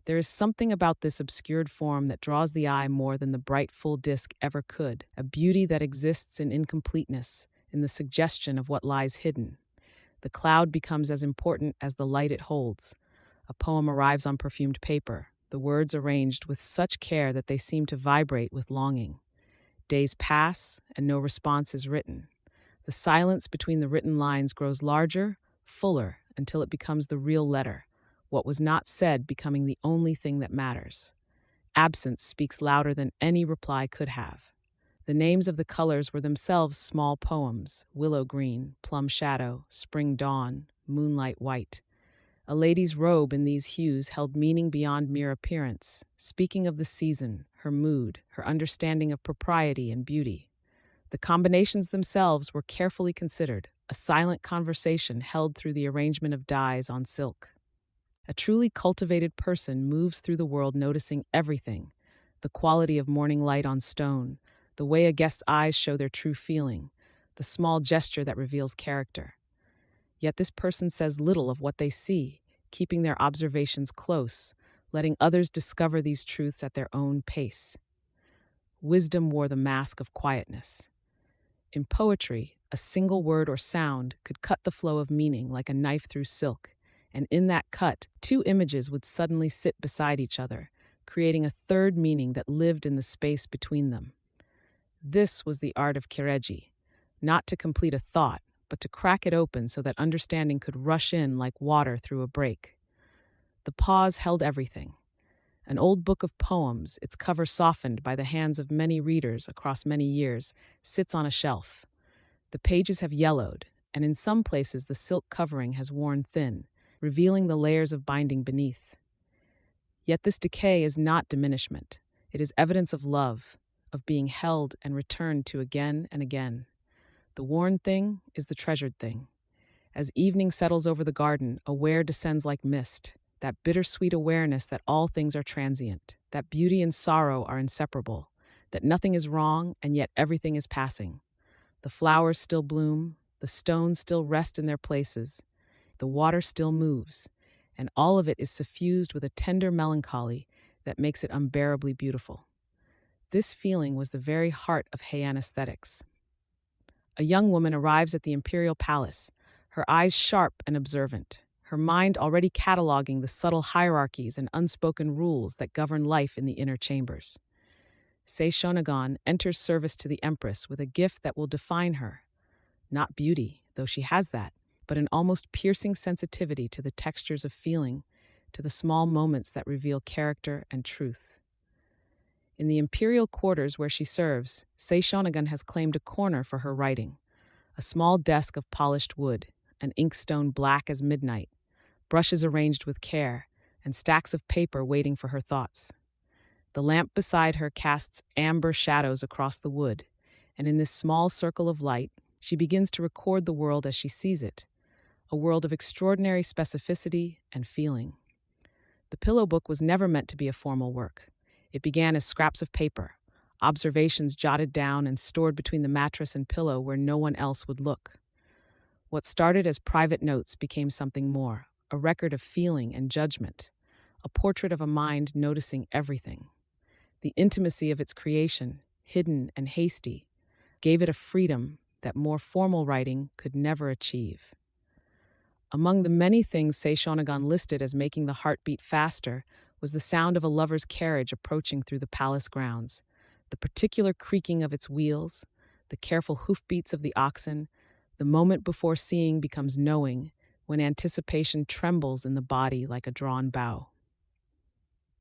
There is something about this obscured form that draws the eye more than the bright full disk ever could, a beauty that exists in incompleteness, in the suggestion of what lies hidden. The cloud becomes as important as the light it holds. A poem arrives on perfumed paper, the words arranged with such care that they seem to vibrate with longing. Days pass, and no response is written. The silence between the written lines grows larger, fuller, until it becomes the real letter, what was not said becoming the only thing that matters. Absence speaks louder than any reply could have. The names of the colors were themselves small poems: willow green, plum shadow, spring dawn, moonlight white. A lady's robe in these hues held meaning beyond mere appearance, speaking of the season, her mood, her understanding of propriety and beauty. The combinations themselves were carefully considered, a silent conversation held through the arrangement of dyes on silk. A truly cultivated person moves through the world noticing everything: the quality of morning light on stone, the way a guest's eyes show their true feeling, the small gesture that reveals character. Yet this person says little of what they see, keeping their observations close, letting others discover these truths at their own pace. Wisdom wore the mask of quietness. In poetry, a single word or sound could cut the flow of meaning like a knife through silk, and in that cut, two images would suddenly sit beside each other, creating a third meaning that lived in the space between them. This was the art of kireji, not to complete a thought, but to crack it open so that understanding could rush in like water through a break. The pause held everything. An old book of poems, its cover softened by the hands of many readers across many years, sits on a shelf. The pages have yellowed, and in some places the silk covering has worn thin, revealing the layers of binding beneath. Yet this decay is not diminishment. It is evidence of love, of being held and returned to again and again. The worn thing is the treasured thing. As evening settles over the garden, a wear descends like mist, that bittersweet awareness that all things are transient, that beauty and sorrow are inseparable, that nothing is wrong and yet everything is passing. The flowers still bloom, the stones still rest in their places, the water still moves, and all of it is suffused with a tender melancholy that makes it unbearably beautiful. This feeling was the very heart of Heian aesthetics. A young woman arrives at the imperial palace, her eyes sharp and observant, her mind already cataloging the subtle hierarchies and unspoken rules that govern life in the inner chambers. Sei Shonagon enters service to the empress with a gift that will define her. Not beauty, though she has that, but an almost piercing sensitivity to the textures of feeling, to the small moments that reveal character and truth. In the imperial quarters where she serves, Sei Shonagon has claimed a corner for her writing. A small desk of polished wood, an inkstone black as midnight, brushes arranged with care, and stacks of paper waiting for her thoughts. The lamp beside her casts amber shadows across the wood, and in this small circle of light, she begins to record the world as she sees it, a world of extraordinary specificity and feeling. The pillow book was never meant to be a formal work. It began as scraps of paper, observations jotted down and stored between the mattress and pillow where no one else would look. What started as private notes became something more, a record of feeling and judgment, a portrait of a mind noticing everything. The intimacy of its creation, hidden and hasty, gave it a freedom that more formal writing could never achieve. Among the many things Sei Shonagon listed as making the heart beat faster was the sound of a lover's carriage approaching through the palace grounds, the particular creaking of its wheels, the careful hoofbeats of the oxen. The moment before seeing becomes knowing, when anticipation trembles in the body like a drawn bow.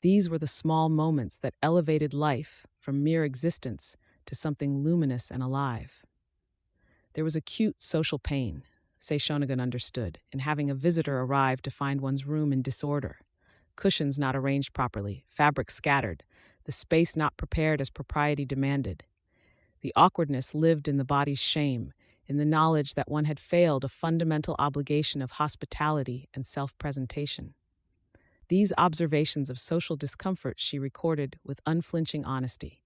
These were the small moments that elevated life from mere existence to something luminous and alive. There was acute social pain, Sei Shonagon understood, in having a visitor arrive to find one's room in disorder. Cushions not arranged properly, fabric scattered, the space not prepared as propriety demanded. The awkwardness lived in the body's shame, in the knowledge that one had failed a fundamental obligation of hospitality and self-presentation. These observations of social discomfort she recorded with unflinching honesty.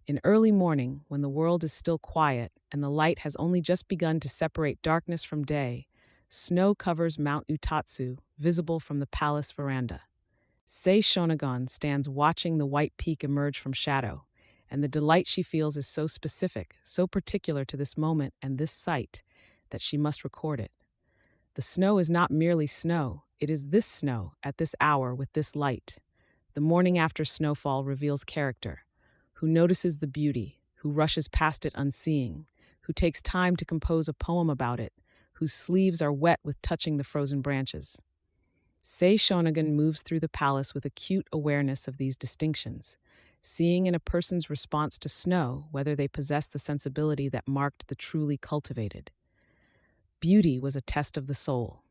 In early morning, when the world is still quiet and the light has only just begun to separate darkness from day, snow covers Mount Utatsu, visible from the palace veranda. Sei Shonagon stands watching the white peak emerge from shadow, and the delight she feels is so specific, so particular to this moment and this sight, that she must record it. The snow is not merely snow, it is this snow at this hour with this light. The morning after snowfall reveals character, who notices the beauty, who rushes past it unseeing, who takes time to compose a poem about it, whose sleeves are wet with touching the frozen branches. Sei Shonagon moves through the palace with acute awareness of these distinctions, seeing in a person's response to snow whether they possess the sensibility that marked the truly cultivated. Beauty was a test of the soul.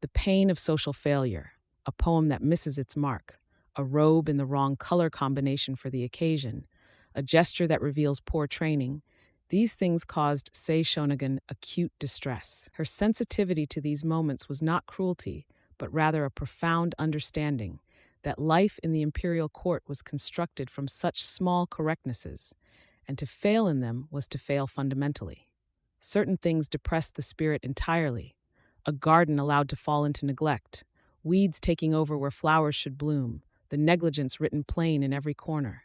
The pain of social failure, a poem that misses its mark, a robe in the wrong color combination for the occasion, a gesture that reveals poor training, These things caused Sei Shonagon acute distress. Her sensitivity to these moments was not cruelty, but rather a profound understanding that life in the imperial court was constructed from such small correctnesses, and to fail in them was to fail fundamentally. Certain things depressed the spirit entirely: a garden allowed to fall into neglect, weeds taking over where flowers should bloom, the negligence written plain in every corner,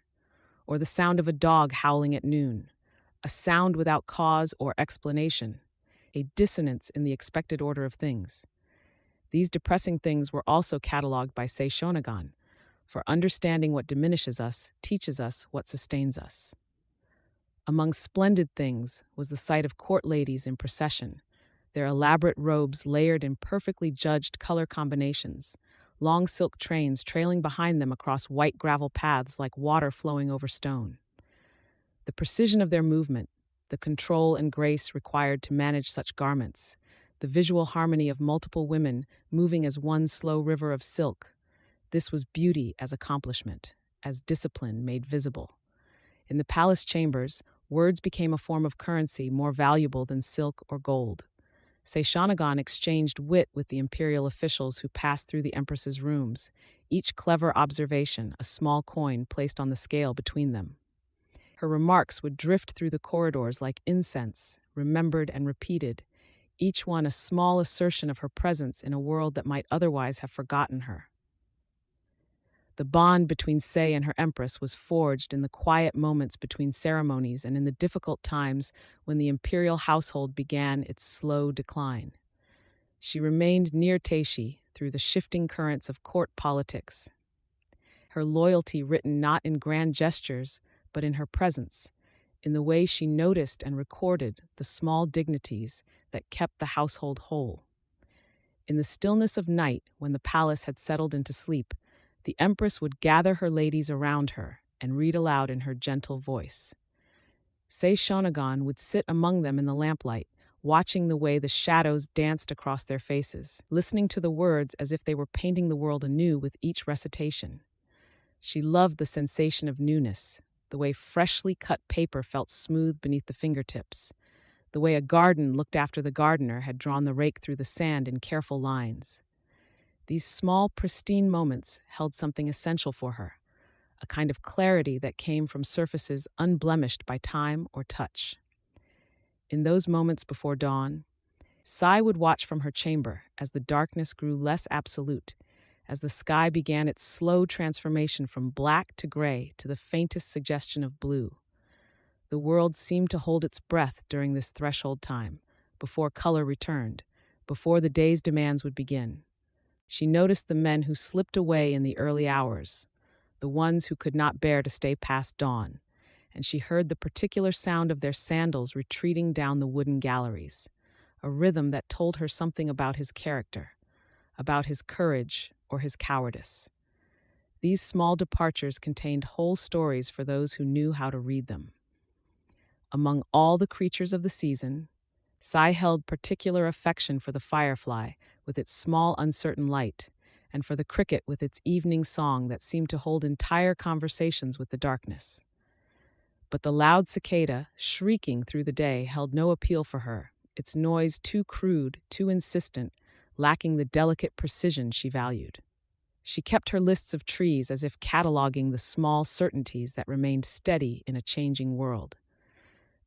or the sound of a dog howling at noon, a sound without cause or explanation, a dissonance in the expected order of things. These depressing things were also catalogued by Sei Shonagon, for understanding what diminishes us teaches us what sustains us. Among splendid things was the sight of court ladies in procession, their elaborate robes layered in perfectly judged color combinations, long silk trains trailing behind them across white gravel paths like water flowing over stone. The precision of their movement, the control and grace required to manage such garments, the visual harmony of multiple women moving as one slow river of silk, this was beauty as accomplishment, as discipline made visible. In the palace chambers, words became a form of currency more valuable than silk or gold. Seishonagon exchanged wit with the imperial officials who passed through the empress's rooms, each clever observation a small coin placed on the scale between them. Her remarks would drift through the corridors like incense, remembered and repeated, each one a small assertion of her presence in a world that might otherwise have forgotten her. The bond between Sei and her empress was forged in the quiet moments between ceremonies and in the difficult times when the imperial household began its slow decline. She remained near Teishi through the shifting currents of court politics, her loyalty written not in grand gestures, but in her presence, in the way she noticed and recorded the small dignities that kept the household whole. In the stillness of night, when the palace had settled into sleep, the empress would gather her ladies around her and read aloud in her gentle voice. Sei Shonagon would sit among them in the lamplight, watching the way the shadows danced across their faces, listening to the words as if they were painting the world anew with each recitation. She loved the sensation of newness, the way freshly cut paper felt smooth beneath the fingertips, the way a garden looked after the gardener had drawn the rake through the sand in careful lines. These small, pristine moments held something essential for her, a kind of clarity that came from surfaces unblemished by time or touch. In those moments before dawn, Sai would watch from her chamber as the darkness grew less absolute, as the sky began its slow transformation from black to gray to the faintest suggestion of blue. The world seemed to hold its breath during this threshold time, before color returned, before the day's demands would begin. She noticed the men who slipped away in the early hours, the ones who could not bear to stay past dawn, and she heard the particular sound of their sandals retreating down the wooden galleries, a rhythm that told her something about his character, about his courage or his cowardice. These small departures contained whole stories for those who knew how to read them. Among all the creatures of the season, Sai held particular affection for the firefly with its small uncertain light, and for the cricket with its evening song that seemed to hold entire conversations with the darkness. But the loud cicada, shrieking through the day, held no appeal for her, its noise too crude, too insistent, lacking the delicate precision she valued. She kept her lists of trees as if cataloging the small certainties that remained steady in a changing world.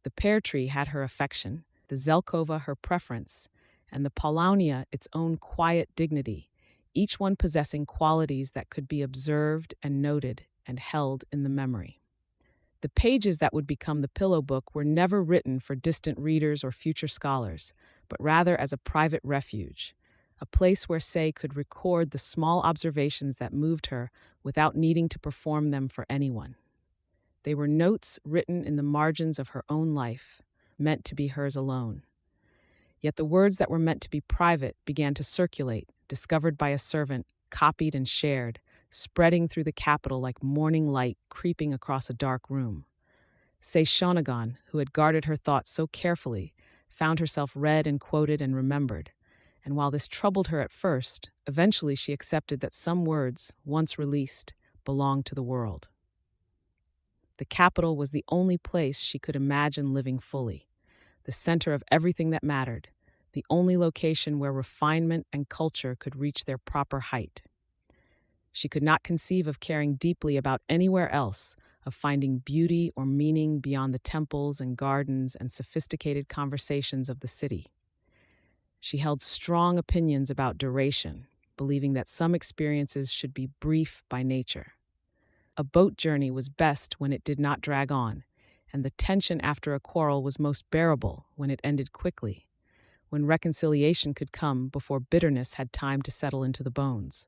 The pear tree had her affection, the zelkova her preference, and the paulownia its own quiet dignity, each one possessing qualities that could be observed and noted and held in the memory. The pages that would become the pillow book were never written for distant readers or future scholars, but rather as a private refuge, a place where Sei could record the small observations that moved her without needing to perform them for anyone. They were notes written in the margins of her own life, meant to be hers alone. Yet the words that were meant to be private began to circulate, discovered by a servant, copied and shared, spreading through the capital like morning light creeping across a dark room. Sei Shonagon, who had guarded her thoughts so carefully, found herself read and quoted and remembered, and while this troubled her at first, eventually she accepted that some words, once released, belonged to the world. The capital was the only place she could imagine living fully, the center of everything that mattered, the only location where refinement and culture could reach their proper height. She could not conceive of caring deeply about anywhere else, of finding beauty or meaning beyond the temples and gardens and sophisticated conversations of the city. She held strong opinions about duration, believing that some experiences should be brief by nature. A boat journey was best when it did not drag on, and the tension after a quarrel was most bearable when it ended quickly, when reconciliation could come before bitterness had time to settle into the bones.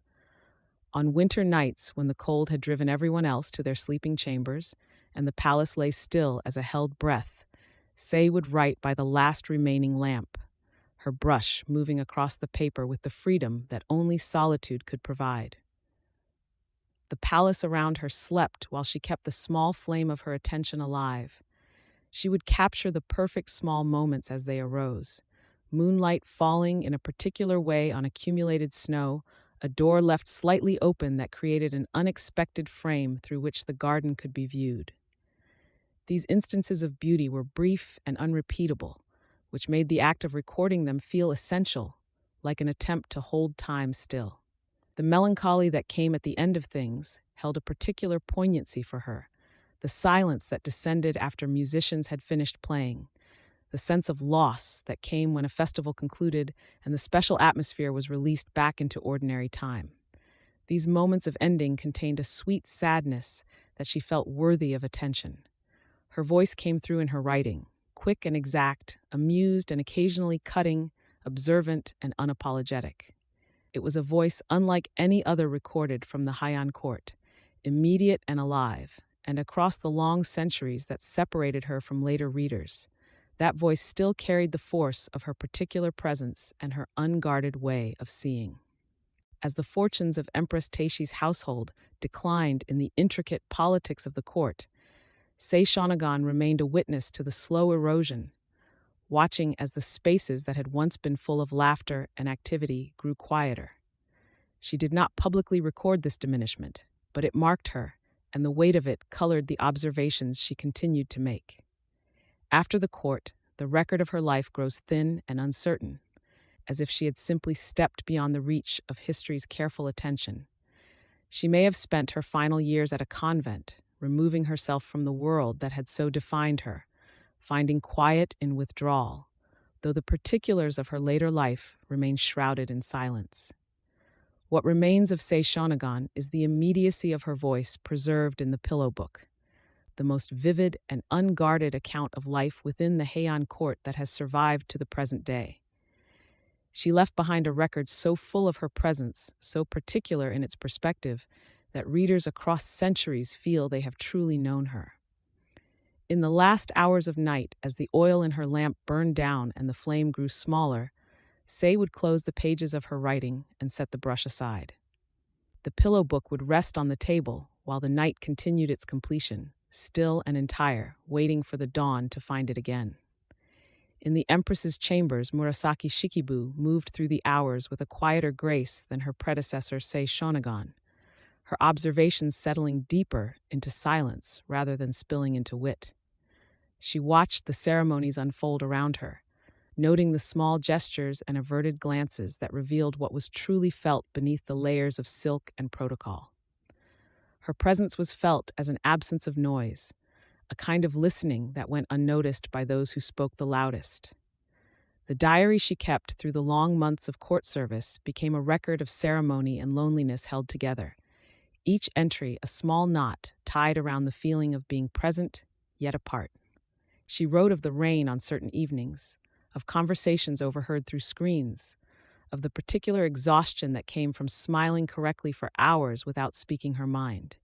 On winter nights, when the cold had driven everyone else to their sleeping chambers, and the palace lay still as a held breath, Sei would write by the last remaining lamp, her brush moving across the paper with the freedom that only solitude could provide. The palace around her slept while she kept the small flame of her attention alive. She would capture the perfect small moments as they arose. Moonlight falling in a particular way on accumulated snow, a door left slightly open that created an unexpected frame through which the garden could be viewed. These instances of beauty were brief and unrepeatable, which made the act of recording them feel essential, like an attempt to hold time still. The melancholy that came at the end of things held a particular poignancy for her, the silence that descended after musicians had finished playing, the sense of loss that came when a festival concluded and the special atmosphere was released back into ordinary time. These moments of ending contained a sweet sadness that she felt worthy of attention. Her voice came through in her writing, quick and exact, amused and occasionally cutting, observant and unapologetic. It was a voice unlike any other recorded from the Heian court, immediate and alive, and across the long centuries that separated her from later readers. That voice still carried the force of her particular presence and her unguarded way of seeing. As the fortunes of Empress Teishi's household declined in the intricate politics of the court, Sei Shonagon remained a witness to the slow erosion, watching as the spaces that had once been full of laughter and activity grew quieter. She did not publicly record this diminishment, but it marked her, and the weight of it colored the observations she continued to make. After the court, the record of her life grows thin and uncertain, as if she had simply stepped beyond the reach of history's careful attention. She may have spent her final years at a convent, removing herself from the world that had so defined her, finding quiet in withdrawal, though the particulars of her later life remain shrouded in silence. What remains of Sei Shonagon is the immediacy of her voice preserved in the Pillow Book, the most vivid and unguarded account of life within the Heian court that has survived to the present day. She left behind a record so full of her presence, so particular in its perspective, that readers across centuries feel they have truly known her. In the last hours of night, as the oil in her lamp burned down and the flame grew smaller, Sei would close the pages of her writing and set the brush aside. The pillow book would rest on the table while the night continued its completion, still and entire, waiting for the dawn to find it again. In the Empress's chambers, Murasaki Shikibu moved through the hours with a quieter grace than her predecessor Sei Shonagon, her observations settling deeper into silence rather than spilling into wit. She watched the ceremonies unfold around her, noting the small gestures and averted glances that revealed what was truly felt beneath the layers of silk and protocol. Her presence was felt as an absence of noise, a kind of listening that went unnoticed by those who spoke the loudest. The diary she kept through the long months of court service became a record of ceremony and loneliness held together, each entry a small knot tied around the feeling of being present yet apart. She wrote of the rain on certain evenings, of conversations overheard through screens, of the particular exhaustion that came from smiling correctly for hours without speaking her mind.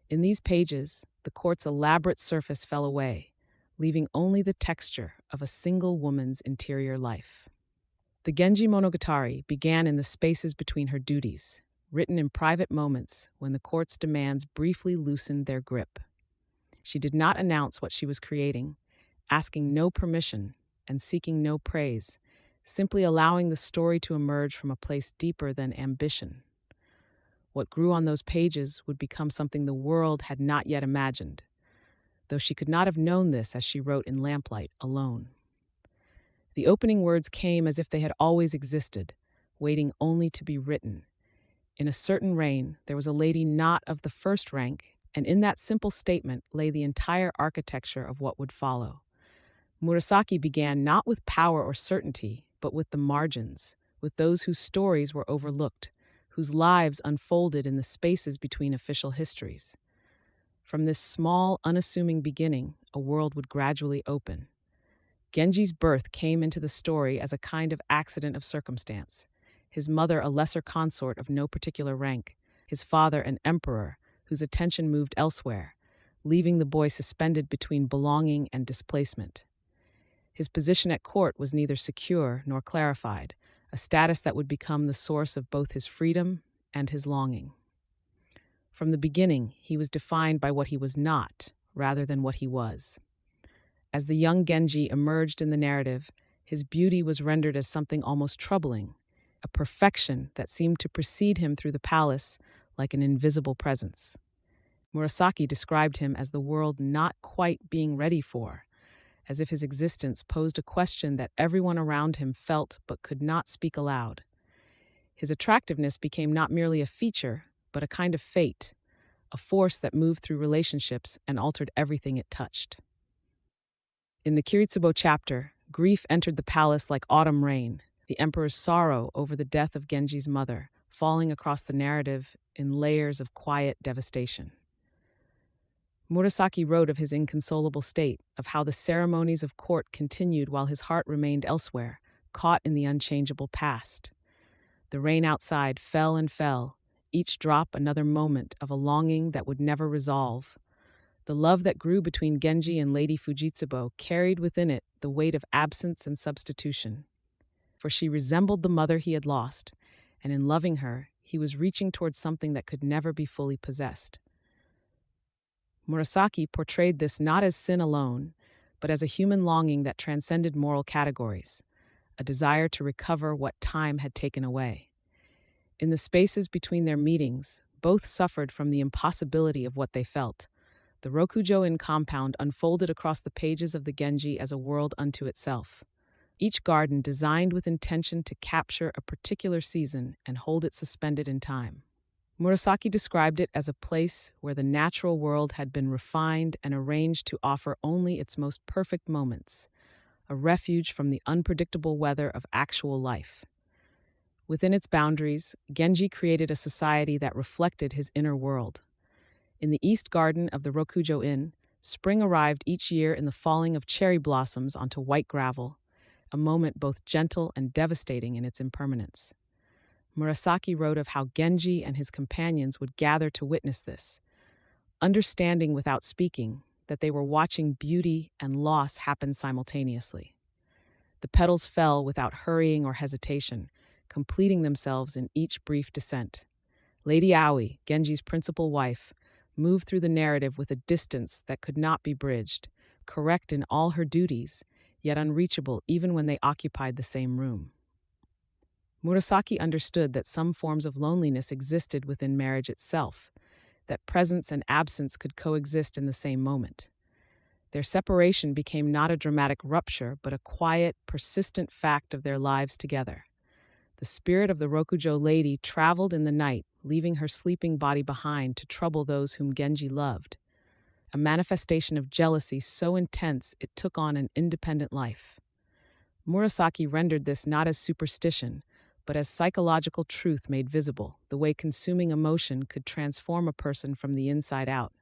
In these pages, the court's elaborate surface fell away, leaving only the texture of a single woman's interior life. The Genji Monogatari began in the spaces between her duties, written in private moments when the court's demands briefly loosened their grip. She did not announce what she was creating, asking no permission and seeking no praise, simply allowing the story to emerge from a place deeper than ambition. What grew on those pages would become something the world had not yet imagined, though she could not have known this as she wrote in lamplight alone. The opening words came as if they had always existed, waiting only to be written. In a certain reign, there was a lady not of the first rank, and in that simple statement lay the entire architecture of what would follow. Murasaki began not with power or certainty, but with the margins, with those whose stories were overlooked, whose lives unfolded in the spaces between official histories. From this small, unassuming beginning, a world would gradually open. Genji's birth came into the story as a kind of accident of circumstance. His mother a lesser consort of no particular rank, his father an emperor whose attention moved elsewhere, leaving the boy suspended between belonging and displacement. His position at court was neither secure nor clarified, a status that would become the source of both his freedom and his longing. From the beginning, he was defined by what he was not, rather than what he was. As the young Genji emerged in the narrative, his beauty was rendered as something almost troubling, a perfection that seemed to precede him through the palace like an invisible presence. Murasaki described him as the world not quite being ready for, as if his existence posed a question that everyone around him felt but could not speak aloud. His attractiveness became not merely a feature, but a kind of fate, a force that moved through relationships and altered everything it touched. In the Kiritsubo chapter, grief entered the palace like autumn rain, the emperor's sorrow over the death of Genji's mother, falling across the narrative in layers of quiet devastation. Murasaki wrote of his inconsolable state, of how the ceremonies of court continued while his heart remained elsewhere, caught in the unchangeable past. The rain outside fell and fell, each drop another moment of a longing that would never resolve. The love that grew between Genji and Lady Fujitsubo carried within it the weight of absence and substitution. For she resembled the mother he had lost, and in loving her, he was reaching towards something that could never be fully possessed. Murasaki portrayed this not as sin alone, but as a human longing that transcended moral categories, a desire to recover what time had taken away. In the spaces between their meetings, both suffered from the impossibility of what they felt. The Rokujo-in compound unfolded across the pages of the Genji as a world unto itself. Each garden designed with intention to capture a particular season and hold it suspended in time. Murasaki described it as a place where the natural world had been refined and arranged to offer only its most perfect moments, a refuge from the unpredictable weather of actual life. Within its boundaries, Genji created a society that reflected his inner world. In the east garden of the Rokujo Inn, spring arrived each year in the falling of cherry blossoms onto white gravel, a moment both gentle and devastating in its impermanence. Murasaki wrote of how Genji and his companions would gather to witness this, understanding without speaking that they were watching beauty and loss happen simultaneously. The petals fell without hurrying or hesitation, completing themselves in each brief descent. Lady Aoi, Genji's principal wife, moved through the narrative with a distance that could not be bridged, correct in all her duties, yet unreachable even when they occupied the same room. Murasaki understood that some forms of loneliness existed within marriage itself, that presence and absence could coexist in the same moment. Their separation became not a dramatic rupture, but a quiet, persistent fact of their lives together. The spirit of the Rokujo lady traveled in the night, leaving her sleeping body behind to trouble those whom Genji loved, a manifestation of jealousy so intense it took on an independent life. Murasaki rendered this not as superstition, but as psychological truth made visible, the way consuming emotion could transform a person from the inside out.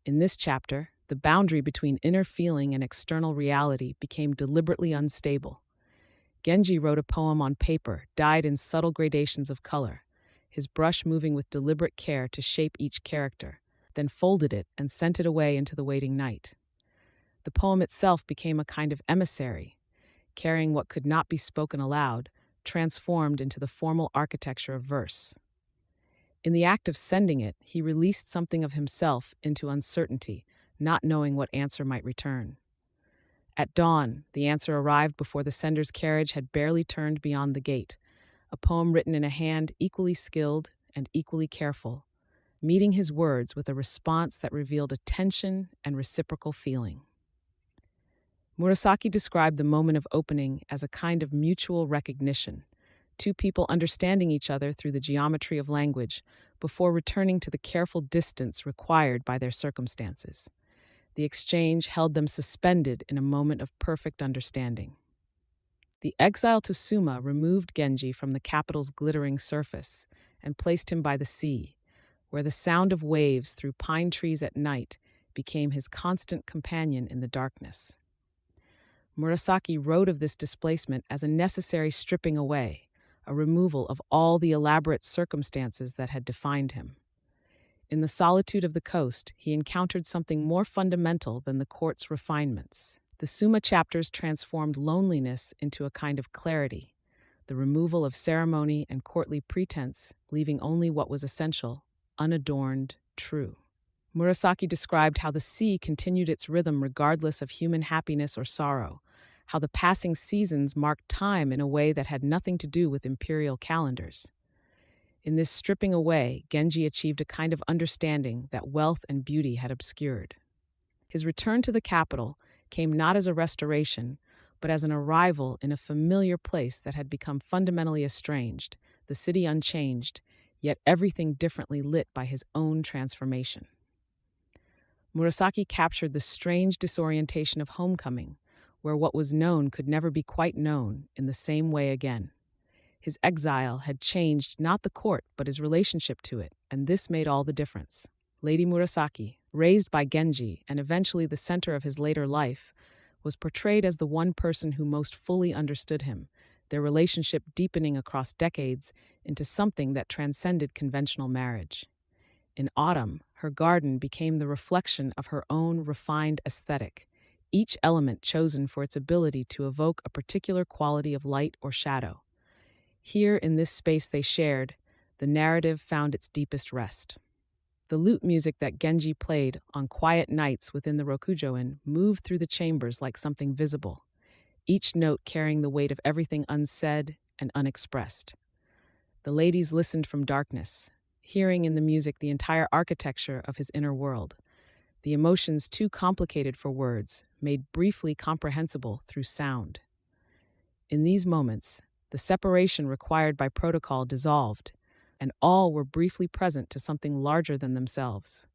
In this chapter, the boundary between inner feeling and external reality became deliberately unstable. Genji wrote a poem on paper, dyed in subtle gradations of color, his brush moving with deliberate care to shape each character, then folded it and sent it away into the waiting night. The poem itself became a kind of emissary, carrying what could not be spoken aloud, transformed into the formal architecture of verse. In the act of sending it, he released something of himself into uncertainty, not knowing what answer might return. At dawn, the answer arrived before the sender's carriage had barely turned beyond the gate, a poem written in a hand equally skilled and equally careful. meeting his words with a response that revealed attention and reciprocal feeling. Murasaki described the moment of opening as a kind of mutual recognition, two people understanding each other through the geometry of language before returning to the careful distance required by their circumstances. The exchange held them suspended in a moment of perfect understanding. The exile to Suma removed Genji from the capital's glittering surface and placed him by the sea, where the sound of waves through pine trees at night became his constant companion in the darkness. Murasaki wrote of this displacement as a necessary stripping away, a removal of all the elaborate circumstances that had defined him. In the solitude of the coast, he encountered something more fundamental than the court's refinements. The Suma chapters transformed loneliness into a kind of clarity, the removal of ceremony and courtly pretense, leaving only what was essential, unadorned, true. Murasaki described how the sea continued its rhythm regardless of human happiness or sorrow, how the passing seasons marked time in a way that had nothing to do with imperial calendars. In this stripping away, Genji achieved a kind of understanding that wealth and beauty had obscured. His return to the capital came not as a restoration, but as an arrival in a familiar place that had become fundamentally estranged, the city unchanged, yet everything differently lit by his own transformation. Murasaki captured the strange disorientation of homecoming, where what was known could never be quite known in the same way again. His exile had changed not the court, but his relationship to it, and this made all the difference. Lady Murasaki, raised by Genji and eventually the center of his later life, was portrayed as the one person who most fully understood him, their relationship deepening across decades into something that transcended conventional marriage. In autumn, her garden became the reflection of her own refined aesthetic, each element chosen for its ability to evoke a particular quality of light or shadow. Here, in this space they shared, the narrative found its deepest rest. The lute music that Genji played on quiet nights within the Rokujoin moved through the chambers like something visible, each note carrying the weight of everything unsaid and unexpressed. The ladies listened from darkness, hearing in the music the entire architecture of his inner world, the emotions too complicated for words, made briefly comprehensible through sound. In these moments, the separation required by protocol dissolved, and all were briefly present to something larger than themselves.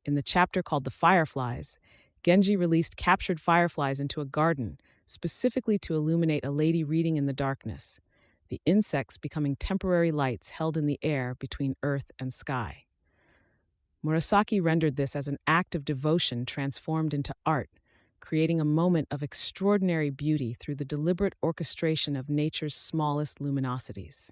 In the chapter called The Fireflies, Genji released captured fireflies into a garden, specifically to illuminate a lady reading in the darkness, the insects becoming temporary lights held in the air between earth and sky. Murasaki rendered this as an act of devotion transformed into art, creating a moment of extraordinary beauty through the deliberate orchestration of nature's smallest luminosities.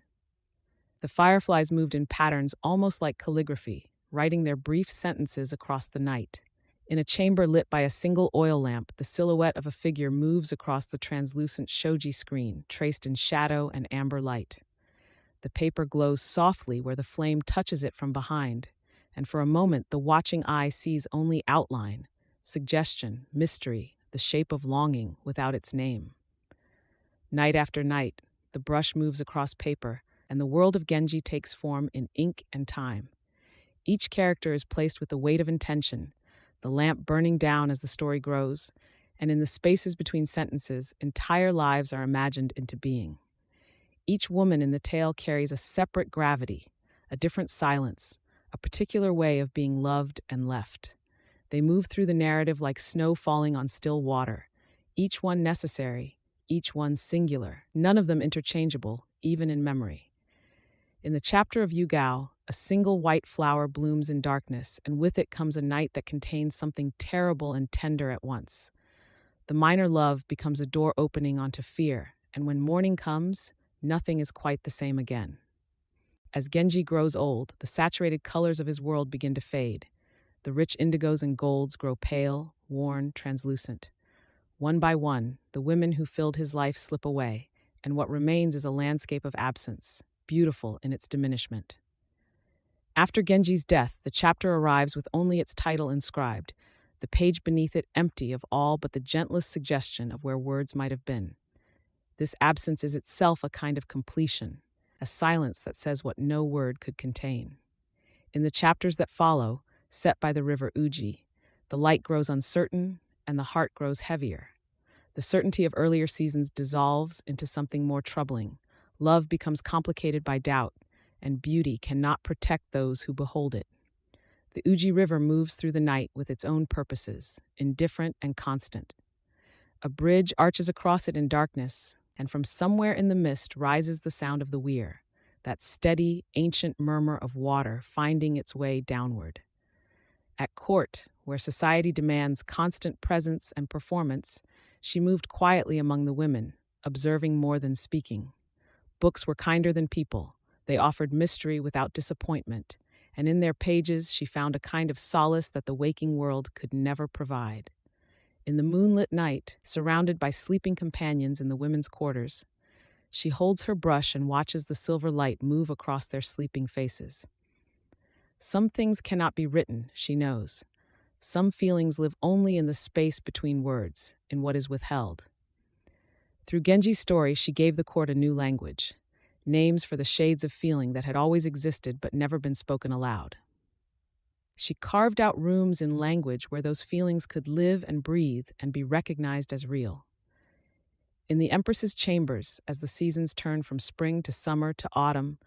The fireflies moved in patterns almost like calligraphy, writing their brief sentences across the night. In a chamber lit by a single oil lamp, the silhouette of a figure moves across the translucent shoji screen, traced in shadow and amber light. The paper glows softly where the flame touches it from behind, and for a moment the watching eye sees only outline, suggestion, mystery, the shape of longing without its name. Night after night, the brush moves across paper, and the world of Genji takes form in ink and time. Each character is placed with the weight of intention, the lamp burning down as the story grows, and in the spaces between sentences, entire lives are imagined into being. Each woman in the tale carries a separate gravity, a different silence, a particular way of being loved and left. They move through the narrative like snow falling on still water, each one necessary, each one singular, none of them interchangeable, even in memory. In the chapter of Yugao, a single white flower blooms in darkness, and with it comes a night that contains something terrible and tender at once. The minor love becomes a door opening onto fear, and when morning comes, nothing is quite the same again. As Genji grows old, the saturated colors of his world begin to fade. The rich indigos and golds grow pale, worn, translucent. One by one, the women who filled his life slip away, and what remains is a landscape of absence, beautiful in its diminishment. After Genji's death, the chapter arrives with only its title inscribed, the page beneath it empty of all but the gentlest suggestion of where words might have been. This absence is itself a kind of completion, a silence that says what no word could contain. In the chapters that follow, set by the river Uji, the light grows uncertain and the heart grows heavier. The certainty of earlier seasons dissolves into something more troubling. Love becomes complicated by doubt, and beauty cannot protect those who behold it. The Uji River moves through the night with its own purposes, indifferent and constant. A bridge arches across it in darkness, and from somewhere in the mist rises the sound of the weir, that steady, ancient murmur of water finding its way downward. At court, where society demands constant presence and performance, she moved quietly among the women, observing more than speaking. Books were kinder than people. They offered mystery without disappointment, and in their pages she found a kind of solace that the waking world could never provide. In the moonlit night, surrounded by sleeping companions in the women's quarters, she holds her brush and watches the silver light move across their sleeping faces. Some things cannot be written, she knows. Some feelings live only in the space between words, in what is withheld. Through Genji's story, she gave the court a new language, names for the shades of feeling that had always existed but never been spoken aloud. She carved out rooms in language where those feelings could live and breathe and be recognized as real. In the Empress's chambers, as the seasons turn from spring to summer to autumn,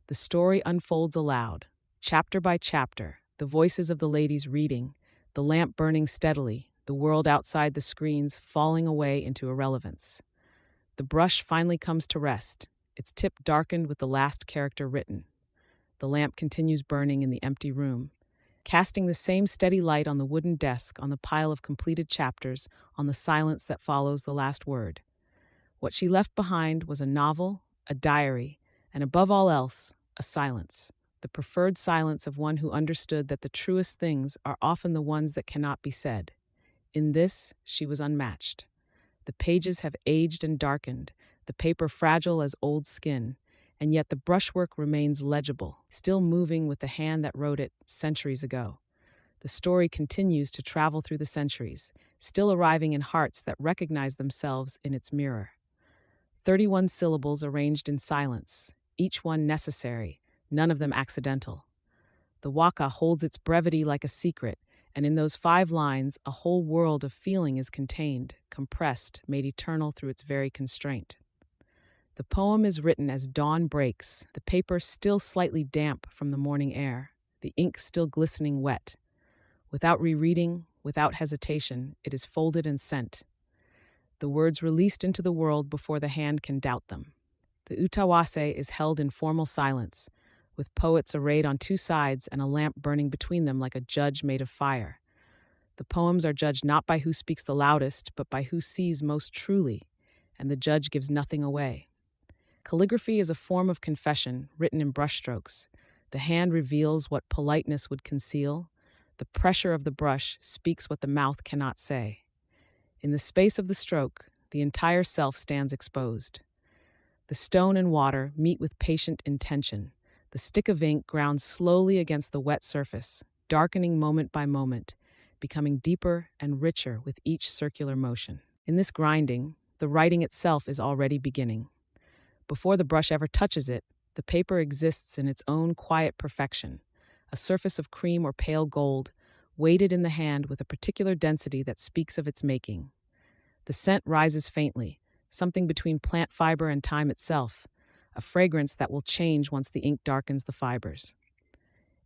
the story unfolds aloud, chapter by chapter, the voices of the ladies reading, the lamp burning steadily, the world outside the screens falling away into irrelevance. The brush finally comes to rest, its tip darkened with the last character written. The lamp continues burning in the empty room, casting the same steady light on the wooden desk, on the pile of completed chapters, on the silence that follows the last word. What she left behind was a novel, a diary, and above all else, a silence, the preferred silence of one who understood that the truest things are often the ones that cannot be said. In this, she was unmatched. The pages have aged and darkened, the paper fragile as old skin, and yet the brushwork remains legible, still moving with the hand that wrote it centuries ago. The story continues to travel through the centuries, still arriving in hearts that recognize themselves in its mirror. 31 syllables arranged in silence, each one necessary, none of them accidental. The waka holds its brevity like a secret, and in those 5 lines, a whole world of feeling is contained, compressed, made eternal through its very constraint. The poem is written as dawn breaks, the paper still slightly damp from the morning air, the ink still glistening wet. Without rereading, without hesitation, it is folded and sent. The words released into the world before the hand can doubt them. The utawase is held in formal silence, with poets arrayed on 2 sides and a lamp burning between them like a judge made of fire. The poems are judged not by who speaks the loudest, but by who sees most truly, and the judge gives nothing away. Calligraphy is a form of confession, written in brushstrokes. The hand reveals what politeness would conceal. The pressure of the brush speaks what the mouth cannot say. In the space of the stroke, the entire self stands exposed. The stone and water meet with patient intention. The stick of ink grounds slowly against the wet surface, darkening moment by moment, becoming deeper and richer with each circular motion. In this grinding, the writing itself is already beginning. Before the brush ever touches it, the paper exists in its own quiet perfection, a surface of cream or pale gold, weighted in the hand with a particular density that speaks of its making. The scent rises faintly, something between plant fiber and time itself, a fragrance that will change once the ink darkens the fibers.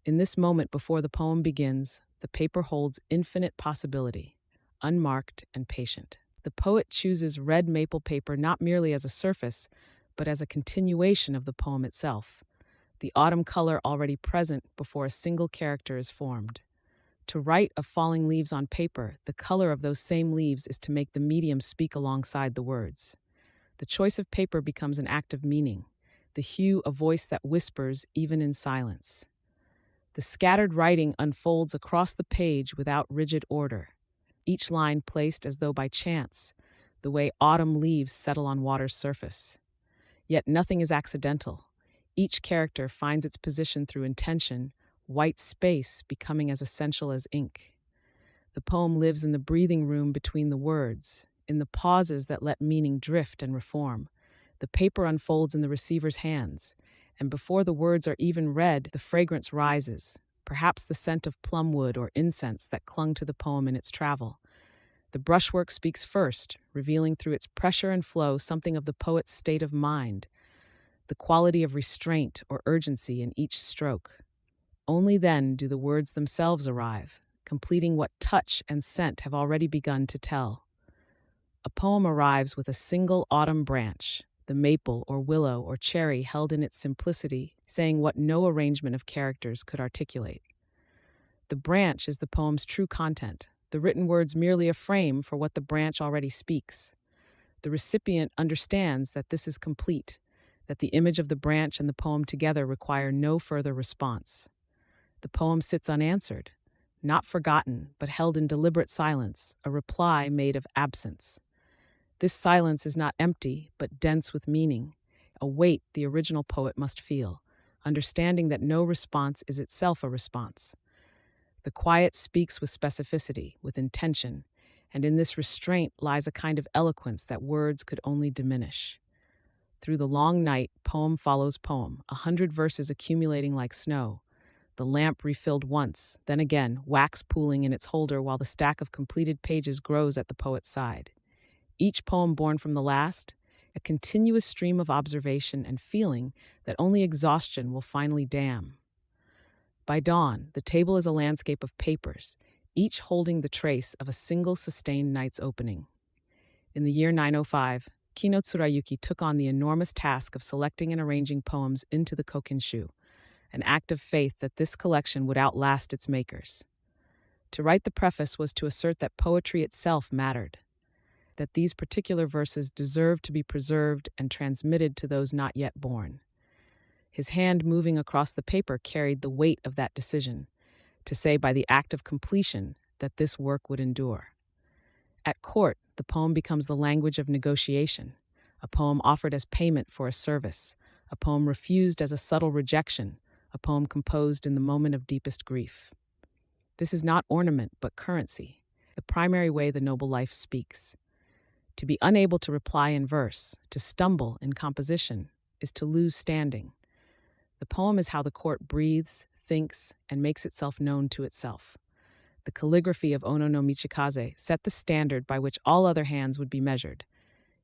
In this moment before the poem begins, the paper holds infinite possibility, unmarked and patient. The poet chooses red maple paper not merely as a surface, but as a continuation of the poem itself, the autumn color already present before a single character is formed. To write of falling leaves on paper, the color of those same leaves is to make the medium speak alongside the words. The choice of paper becomes an act of meaning, the hue a voice that whispers even in silence. The scattered writing unfolds across the page without rigid order, each line placed as though by chance, the way autumn leaves settle on water's surface. Yet nothing is accidental. Each character finds its position through intention, white space becoming as essential as ink. The poem lives in the breathing room between the words, in the pauses that let meaning drift and reform. The paper unfolds in the receiver's hands, and before the words are even read, the fragrance rises, perhaps the scent of plum wood or incense that clung to the poem in its travel. The brushwork speaks first, revealing through its pressure and flow something of the poet's state of mind, the quality of restraint or urgency in each stroke. Only then do the words themselves arrive, completing what touch and scent have already begun to tell. A poem arrives with a single autumn branch, the maple or willow or cherry held in its simplicity, saying what no arrangement of characters could articulate. The branch is the poem's true content, the written words merely a frame for what the branch already speaks. The recipient understands that this is complete, that the image of the branch and the poem together require no further response. The poem sits unanswered, not forgotten, but held in deliberate silence, a reply made of absence. This silence is not empty, but dense with meaning, a weight the original poet must feel, understanding that no response is itself a response. The quiet speaks with specificity, with intention, and in this restraint lies a kind of eloquence that words could only diminish. Through the long night, poem follows poem, 100 verses accumulating like snow. The lamp refilled once, then again, wax pooling in its holder while the stack of completed pages grows at the poet's side. Each poem born from the last, a continuous stream of observation and feeling that only exhaustion will finally dam. By dawn, the table is a landscape of papers, each holding the trace of a single sustained night's opening. In the year 905, Kino Tsurayuki took on the enormous task of selecting and arranging poems into the Kokinshu, an act of faith that this collection would outlast its makers. To write the preface was to assert that poetry itself mattered, that these particular verses deserved to be preserved and transmitted to those not yet born. His hand moving across the paper carried the weight of that decision, to say by the act of completion that this work would endure. At court, the poem becomes the language of negotiation, a poem offered as payment for a service, a poem refused as a subtle rejection, a poem composed in the moment of deepest grief. This is not ornament, but currency, the primary way the noble life speaks. To be unable to reply in verse, to stumble in composition, is to lose standing. The poem is how the court breathes, thinks, and makes itself known to itself. The calligraphy of Ono no Michikaze set the standard by which all other hands would be measured.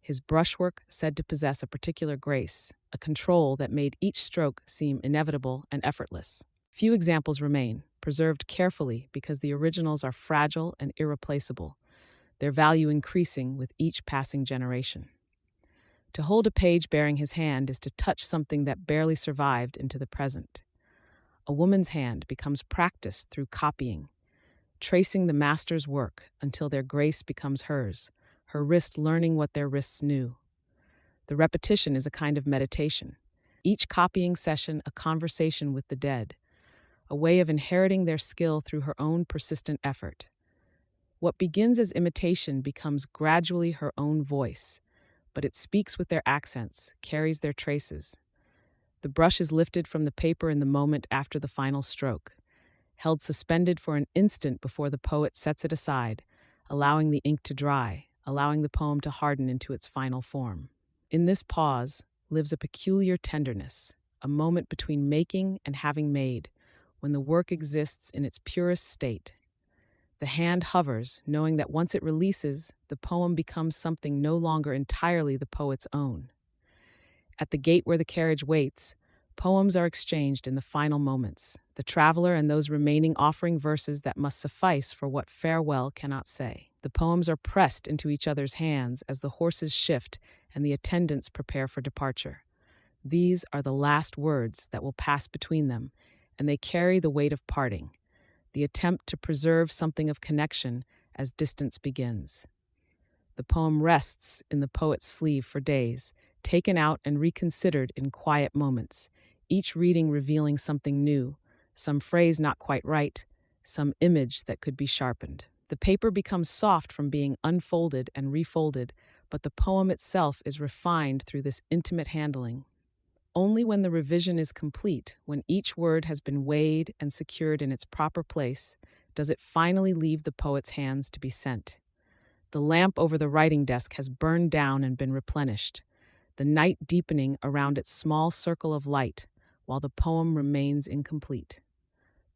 His brushwork said to possess a particular grace, a control that made each stroke seem inevitable and effortless. Few examples remain, preserved carefully because the originals are fragile and irreplaceable, their value increasing with each passing generation. To hold a page bearing his hand is to touch something that barely survived into the present. A woman's hand becomes practiced through copying, tracing the master's work until their grace becomes hers, her wrist learning what their wrists knew. The repetition is a kind of meditation, each copying session a conversation with the dead, a way of inheriting their skill through her own persistent effort. What begins as imitation becomes gradually her own voice, but it speaks with their accents, carries their traces. The brush is lifted from the paper in the moment after the final stroke, held suspended for an instant before the poet sets it aside, allowing the ink to dry, allowing the poem to harden into its final form. In this pause lives a peculiar tenderness, a moment between making and having made, when the work exists in its purest state. The hand hovers, knowing that once it releases, the poem becomes something no longer entirely the poet's own. At the gate where the carriage waits, poems are exchanged in the final moments, the traveler and those remaining offering verses that must suffice for what farewell cannot say. The poems are pressed into each other's hands as the horses shift and the attendants prepare for departure. These are the last words that will pass between them, and they carry the weight of parting, the attempt to preserve something of connection as distance begins. The poem rests in the poet's sleeve for days, taken out and reconsidered in quiet moments, each reading revealing something new, some phrase not quite right, some image that could be sharpened. The paper becomes soft from being unfolded and refolded, but the poem itself is refined through this intimate handling. Only when the revision is complete, when each word has been weighed and secured in its proper place, does it finally leave the poet's hands to be sent. The lamp over the writing desk has burned down and been replenished, the night deepening around its small circle of light, while the poem remains incomplete.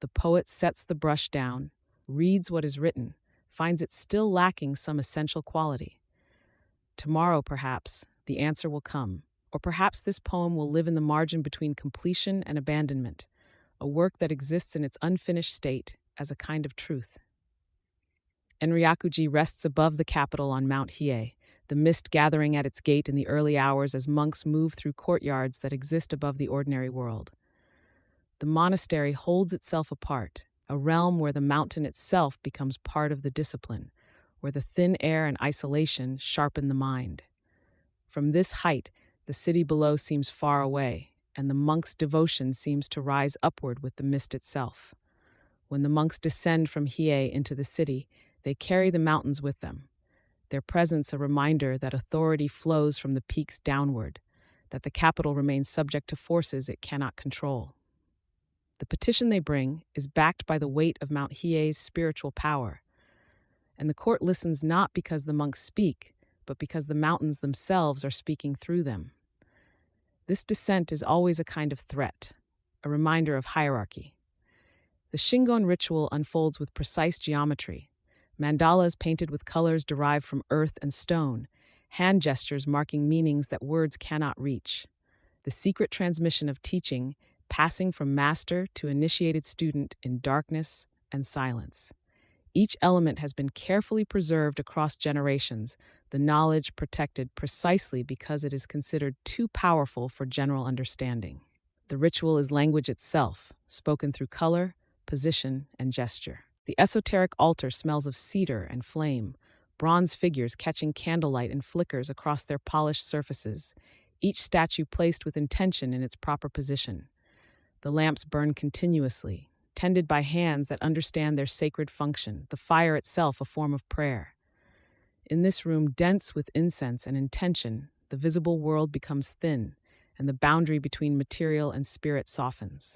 The poet sets the brush down, reads what is written, finds it still lacking some essential quality. Tomorrow, perhaps, the answer will come, or perhaps this poem will live in the margin between completion and abandonment, a work that exists in its unfinished state as a kind of truth. Enryakuji rests above the capital on Mount Hiei, the mist gathering at its gate in the early hours as monks move through courtyards that exist above the ordinary world. The monastery holds itself apart, a realm where the mountain itself becomes part of the discipline, where the thin air and isolation sharpen the mind. From this height, the city below seems far away, and the monk's devotion seems to rise upward with the mist itself. When the monks descend from Hiei into the city, they carry the mountains with them, their presence a reminder that authority flows from the peaks downward, that the capital remains subject to forces it cannot control. The petition they bring is backed by the weight of Mount Hiei's spiritual power, and the court listens not because the monks speak, but because the mountains themselves are speaking through them. This descent is always a kind of threat, a reminder of hierarchy. The Shingon ritual unfolds with precise geometry, mandalas painted with colors derived from earth and stone, hand gestures marking meanings that words cannot reach. The secret transmission of teaching, passing from master to initiated student in darkness and silence. Each element has been carefully preserved across generations, the knowledge protected precisely because it is considered too powerful for general understanding. The ritual is language itself, spoken through color, position, and gesture. The esoteric altar smells of cedar and flame, bronze figures catching candlelight and flickers across their polished surfaces, each statue placed with intention in its proper position. The lamps burn continuously, tended by hands that understand their sacred function, the fire itself a form of prayer. In this room, dense with incense and intention, the visible world becomes thin, and the boundary between material and spirit softens.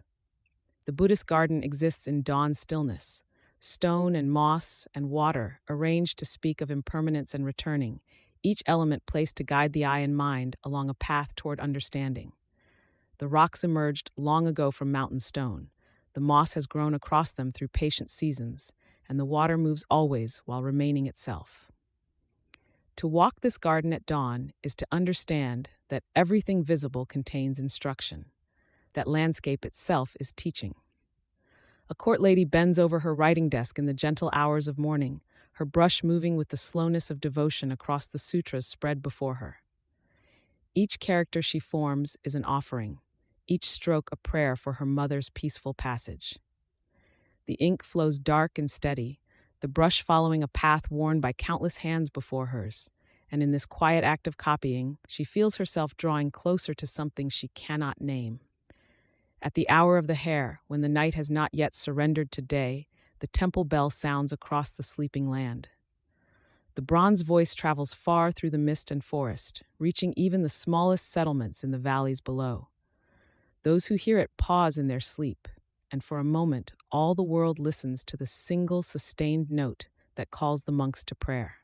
The Buddhist garden exists in dawn stillness, stone and moss and water arranged to speak of impermanence and returning, each element placed to guide the eye and mind along a path toward understanding. The rocks emerged long ago from mountain stone. The moss has grown across them through patient seasons, and the water moves always while remaining itself. To walk this garden at dawn is to understand that everything visible contains instruction, that landscape itself is teaching. A court lady bends over her writing desk in the gentle hours of morning, her brush moving with the slowness of devotion across the sutras spread before her. Each character she forms is an offering, each stroke a prayer for her mother's peaceful passage. The ink flows dark and steady, the brush following a path worn by countless hands before hers, and in this quiet act of copying, she feels herself drawing closer to something she cannot name. At the hour of the hare, when the night has not yet surrendered to day, the temple bell sounds across the sleeping land. The bronze voice travels far through the mist and forest, reaching even the smallest settlements in the valleys below. Those who hear it pause in their sleep, and for a moment all the world listens to the single sustained note that calls the monks to prayer.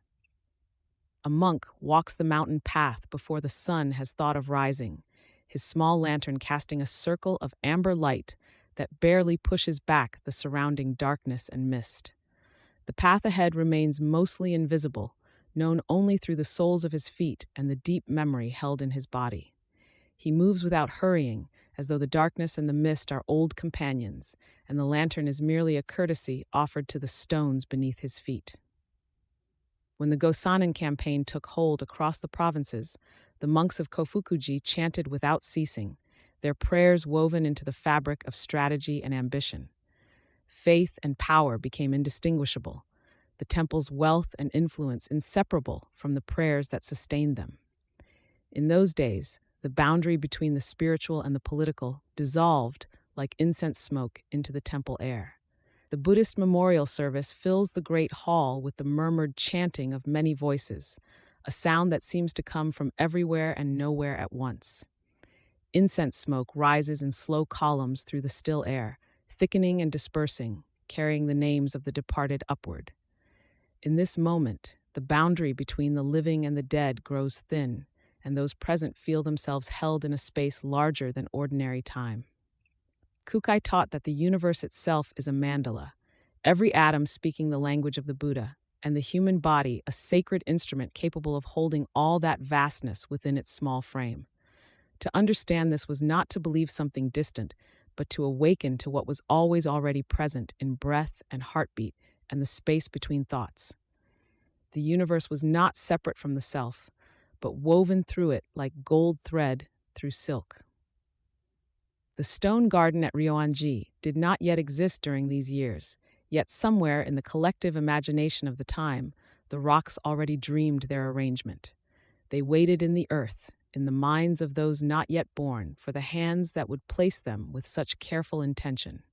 A monk walks the mountain path before the sun has thought of rising, his small lantern casting a circle of amber light that barely pushes back the surrounding darkness and mist. The path ahead remains mostly invisible, known only through the soles of his feet and the deep memory held in his body. He moves without hurrying, as though the darkness and the mist are old companions, and the lantern is merely a courtesy offered to the stones beneath his feet. When the Gosanin campaign took hold across the provinces, the monks of Kofukuji chanted without ceasing, their prayers woven into the fabric of strategy and ambition. Faith and power became indistinguishable, the temple's wealth and influence inseparable from the prayers that sustained them. In those days, the boundary between the spiritual and the political dissolved like incense smoke into the temple air. The Buddhist memorial service fills the great hall with the murmured chanting of many voices, a sound that seems to come from everywhere and nowhere at once. Incense smoke rises in slow columns through the still air, thickening and dispersing, carrying the names of the departed upward. In this moment, the boundary between the living and the dead grows thin, and those present feel themselves held in a space larger than ordinary time. Kukai taught that the universe itself is a mandala, every atom speaking the language of the Buddha, and the human body a sacred instrument capable of holding all that vastness within its small frame. To understand this was not to believe something distant, but to awaken to what was always already present in breath and heartbeat and the space between thoughts. The universe was not separate from the self, but woven through it like gold thread through silk. The stone garden at Ryoanji did not yet exist during these years, yet somewhere in the collective imagination of the time, the rocks already dreamed their arrangement. They waited in the earth, in the minds of those not yet born, for the hands that would place them with such careful intention.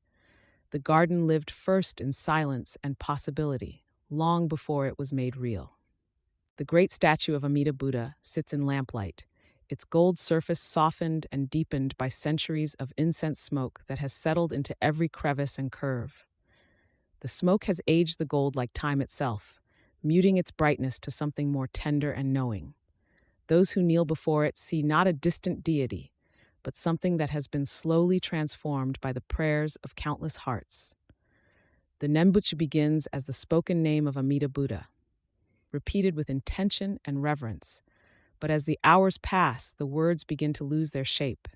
The garden lived first in silence and possibility, long before it was made real. The great statue of Amida Buddha sits in lamplight, its gold surface softened and deepened by centuries of incense smoke that has settled into every crevice and curve. The smoke has aged the gold like time itself, muting its brightness to something more tender and knowing. Those who kneel before it see not a distant deity, but something that has been slowly transformed by the prayers of countless hearts. The Nembuchi begins as the spoken name of Amida Buddha, repeated with intention and reverence. But as the hours pass, the words begin to lose their shape.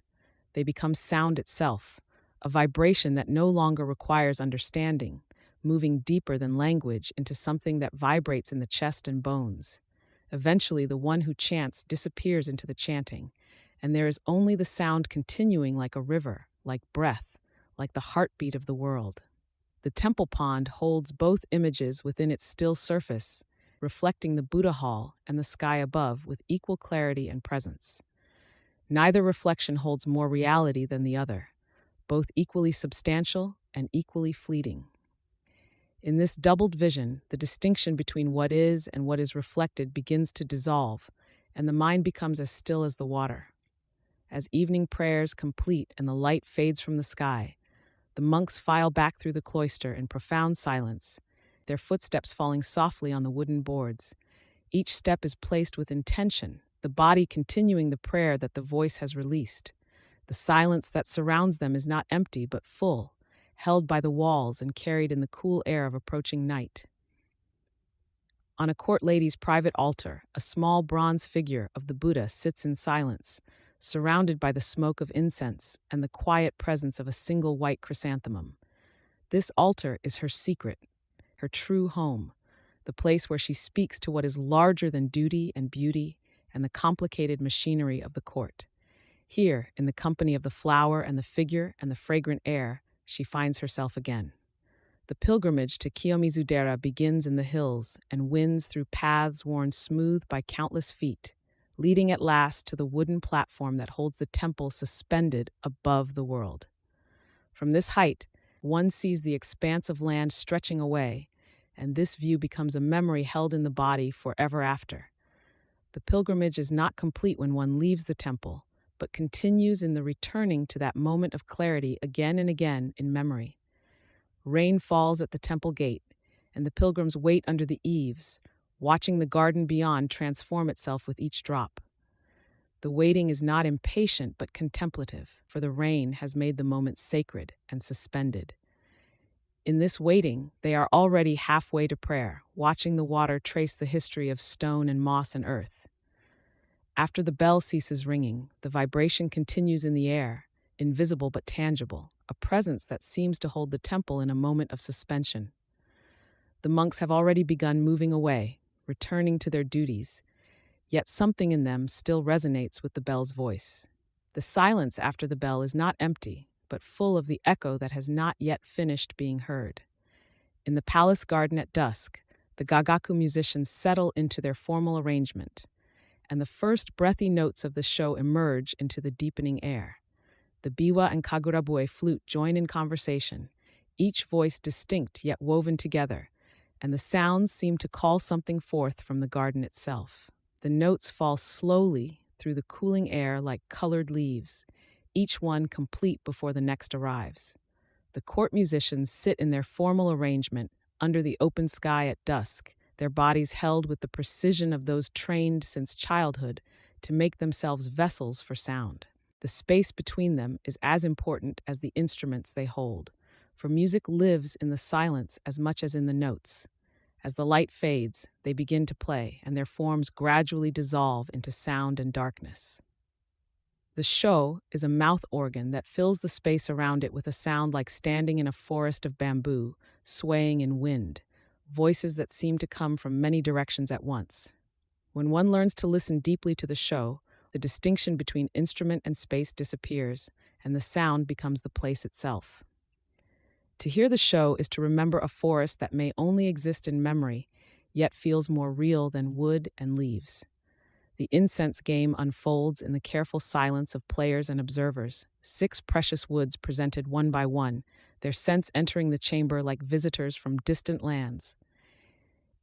They become sound itself, a vibration that no longer requires understanding, moving deeper than language into something that vibrates in the chest and bones. Eventually, the one who chants disappears into the chanting, and there is only the sound continuing like a river, like breath, like the heartbeat of the world. The temple pond holds both images within its still surface, reflecting the Buddha hall and the sky above with equal clarity and presence. Neither reflection holds more reality than the other, both equally substantial and equally fleeting. In this doubled vision, the distinction between what is and what is reflected begins to dissolve, and the mind becomes as still as the water. As evening prayers complete and the light fades from the sky, the monks file back through the cloister in profound silence, their footsteps falling softly on the wooden boards. Each step is placed with intention, the body continuing the prayer that the voice has released. The silence that surrounds them is not empty but full, held by the walls and carried in the cool air of approaching night. On a court lady's private altar, a small bronze figure of the Buddha sits in silence, surrounded by the smoke of incense and the quiet presence of a single white chrysanthemum. This altar is her secret, her true home, the place where she speaks to what is larger than duty and beauty and the complicated machinery of the court. Here, in the company of the flower and the figure and the fragrant air, she finds herself again. The pilgrimage to Kiyomizu-dera begins in the hills and winds through paths worn smooth by countless feet, leading at last to the wooden platform that holds the temple suspended above the world. From this height, one sees the expanse of land stretching away, and this view becomes a memory held in the body forever after. The pilgrimage is not complete when one leaves the temple, but continues in the returning to that moment of clarity again and again in memory. Rain falls at the temple gate, and the pilgrims wait under the eaves, watching the garden beyond transform itself with each drop. The waiting is not impatient but contemplative, for the rain has made the moment sacred and suspended. In this waiting, they are already halfway to prayer, watching the water trace the history of stone and moss and earth. After the bell ceases ringing, the vibration continues in the air, invisible but tangible, a presence that seems to hold the temple in a moment of suspension. The monks have already begun moving away, returning to their duties, yet something in them still resonates with the bell's voice. The silence after the bell is not empty, but full of the echo that has not yet finished being heard. In the palace garden at dusk, the gagaku musicians settle into their formal arrangement, and the first breathy notes of the show emerge into the deepening air. The biwa and kagurabue flute join in conversation, each voice distinct yet woven together, and the sounds seem to call something forth from the garden itself. The notes fall slowly through the cooling air like colored leaves, each one complete before the next arrives. The court musicians sit in their formal arrangement under the open sky at dusk, their bodies held with the precision of those trained since childhood to make themselves vessels for sound. The space between them is as important as the instruments they hold, for music lives in the silence as much as in the notes. As the light fades, they begin to play, and their forms gradually dissolve into sound and darkness. The sho is a mouth organ that fills the space around it with a sound like standing in a forest of bamboo, swaying in wind, voices that seem to come from many directions at once. When one learns to listen deeply to the sho, the distinction between instrument and space disappears, and the sound becomes the place itself. To hear the sho is to remember a forest that may only exist in memory, yet feels more real than wood and leaves. The incense game unfolds in the careful silence of players and observers, 6 precious woods presented one by one, their scents entering the chamber like visitors from distant lands.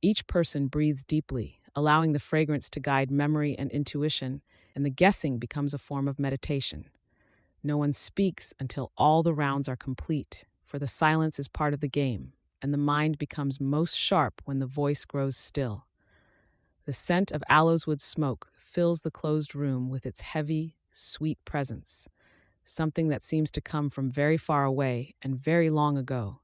Each person breathes deeply, allowing the fragrance to guide memory and intuition, and the guessing becomes a form of meditation. No one speaks until all the rounds are complete, for the silence is part of the game, and the mind becomes most sharp when the voice grows still. The scent of aloeswood smoke fills the closed room with its heavy, sweet presence, something that seems to come from very far away and very long ago.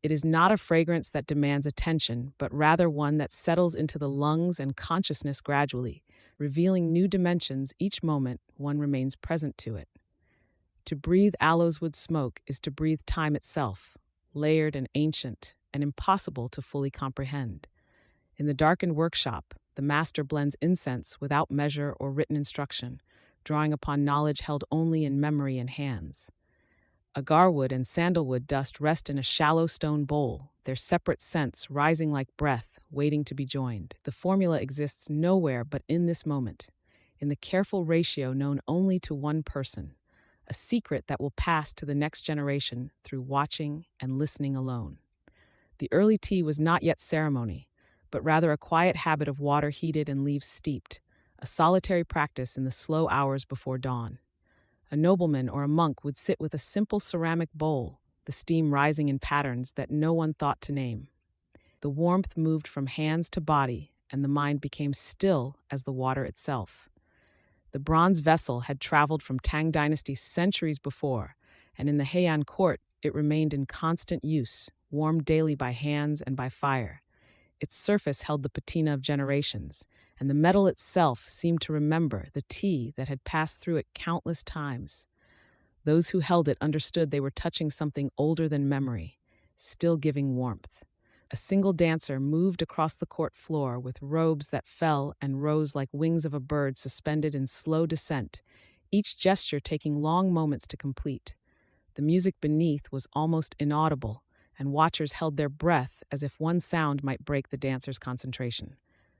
It is not a fragrance that demands attention, but rather one that settles into the lungs and consciousness gradually, revealing new dimensions each moment one remains present to it. To breathe aloeswood smoke is to breathe time itself, layered and ancient, and impossible to fully comprehend. In the darkened workshop, the master blends incense without measure or written instruction, drawing upon knowledge held only in memory and hands. Agarwood and sandalwood dust rest in a shallow stone bowl, their separate scents rising like breath, waiting to be joined. The formula exists nowhere but in this moment, in the careful ratio known only to one person, a secret that will pass to the next generation through watching and listening alone. The early tea was not yet ceremony, but rather a quiet habit of water heated and leaves steeped, a solitary practice in the slow hours before dawn. A nobleman or a monk would sit with a simple ceramic bowl, the steam rising in patterns that no one thought to name. The warmth moved from hands to body, and the mind became still as the water itself. The bronze vessel had traveled from Tang Dynasty centuries before, and in the Heian court it remained in constant use, warmed daily by hands and by fire. Its surface held the patina of generations, and the metal itself seemed to remember the tea that had passed through it countless times. Those who held it understood they were touching something older than memory, still giving warmth. A single dancer moved across the court floor with robes that fell and rose like wings of a bird suspended in slow descent, each gesture taking long moments to complete. The music beneath was almost inaudible, and watchers held their breath as if one sound might break the dancer's concentration.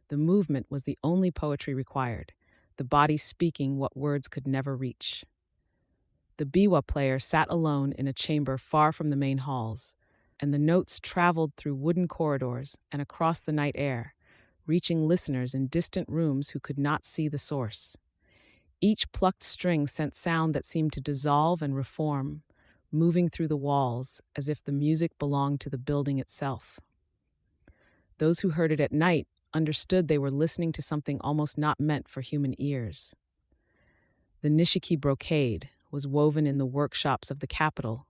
The movement was the only poetry required, the body speaking what words could never reach. The biwa player sat alone in a chamber far from the main halls, and the notes traveled through wooden corridors and across the night air, reaching listeners in distant rooms who could not see the source. Each plucked string sent sound that seemed to dissolve and reform, moving through the walls as if the music belonged to the building itself. Those who heard it at night understood they were listening to something almost not meant for human ears. The nishiki brocade was woven in the workshops of the capital,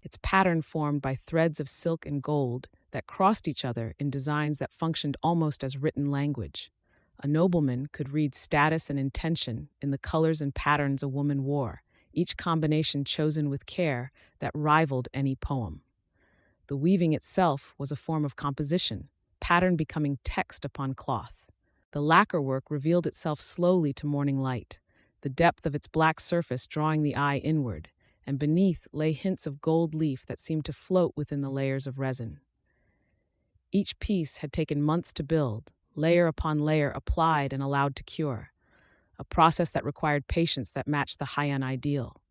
its pattern formed by threads of silk and gold that crossed each other in designs that functioned almost as written language. A nobleman could read status and intention in the colors and patterns a woman wore, each combination chosen with care that rivaled any poem. The weaving itself was a form of composition, pattern becoming text upon cloth. The lacquer work revealed itself slowly to morning light, the depth of its black surface drawing the eye inward, and beneath lay hints of gold leaf that seemed to float within the layers of resin. Each piece had taken months to build, layer upon layer applied and allowed to cure, a process that required patience that matched the Heian ideal.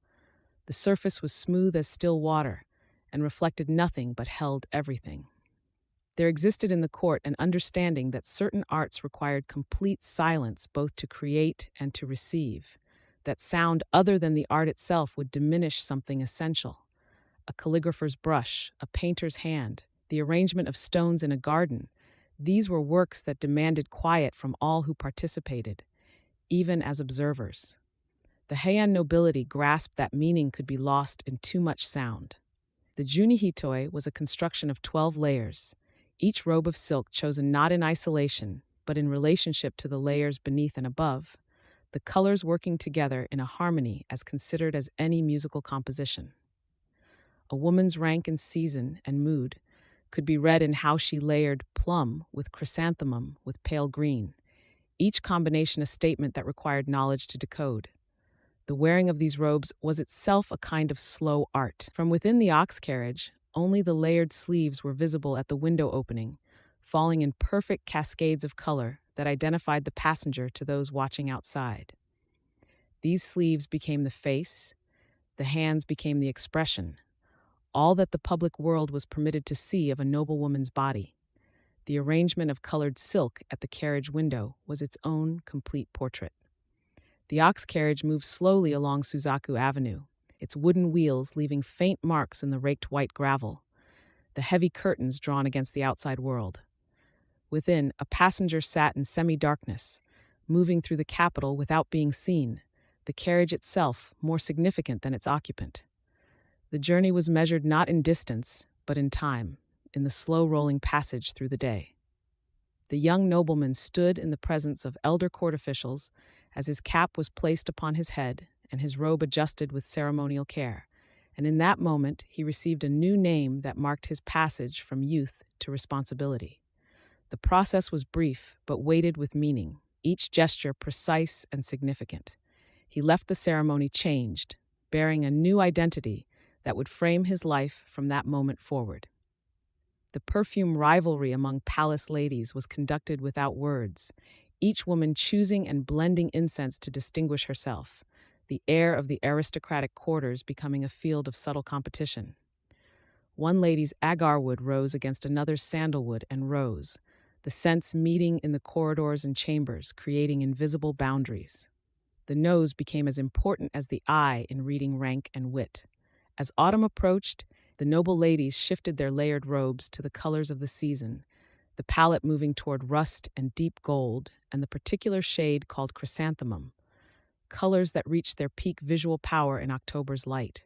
The surface was smooth as still water and reflected nothing but held everything. There existed in the court an understanding that certain arts required complete silence both to create and to receive, that sound other than the art itself would diminish something essential. A calligrapher's brush, a painter's hand, the arrangement of stones in a garden, these were works that demanded quiet from all who participated, even as observers. The Heian nobility grasped that meaning could be lost in too much sound. The junihitoi was a construction of 12 layers, each robe of silk chosen not in isolation, but in relationship to the layers beneath and above, the colors working together in a harmony as considered as any musical composition. A woman's rank and season and mood could be read in how she layered plum with chrysanthemum with pale green, each combination a statement that required knowledge to decode. The wearing of these robes was itself a kind of slow art. From within the ox carriage, only the layered sleeves were visible at the window opening, falling in perfect cascades of color that identified the passenger to those watching outside. These sleeves became the face, the hands became the expression, all that the public world was permitted to see of a noblewoman's body. The arrangement of colored silk at the carriage window was its own complete portrait. The ox carriage moved slowly along Suzaku Avenue, its wooden wheels leaving faint marks in the raked white gravel, the heavy curtains drawn against the outside world. Within, a passenger sat in semi-darkness, moving through the capital without being seen, the carriage itself more significant than its occupant. The journey was measured not in distance, but in time, in the slow-rolling passage through the day. The young nobleman stood in the presence of elder court officials as his cap was placed upon his head and his robe adjusted with ceremonial care, and in that moment he received a new name that marked his passage from youth to responsibility. The process was brief, but weighted with meaning, each gesture precise and significant. He left the ceremony changed, bearing a new identity that would frame his life from that moment forward. The perfume rivalry among palace ladies was conducted without words, each woman choosing and blending incense to distinguish herself, the air of the aristocratic quarters becoming a field of subtle competition. One lady's agarwood rose against another's sandalwood and rose, the scents meeting in the corridors and chambers, creating invisible boundaries. The nose became as important as the eye in reading rank and wit. As autumn approached, the noble ladies shifted their layered robes to the colors of the season, the palette moving toward rust and deep gold, and the particular shade called chrysanthemum, colors that reached their peak visual power in October's light.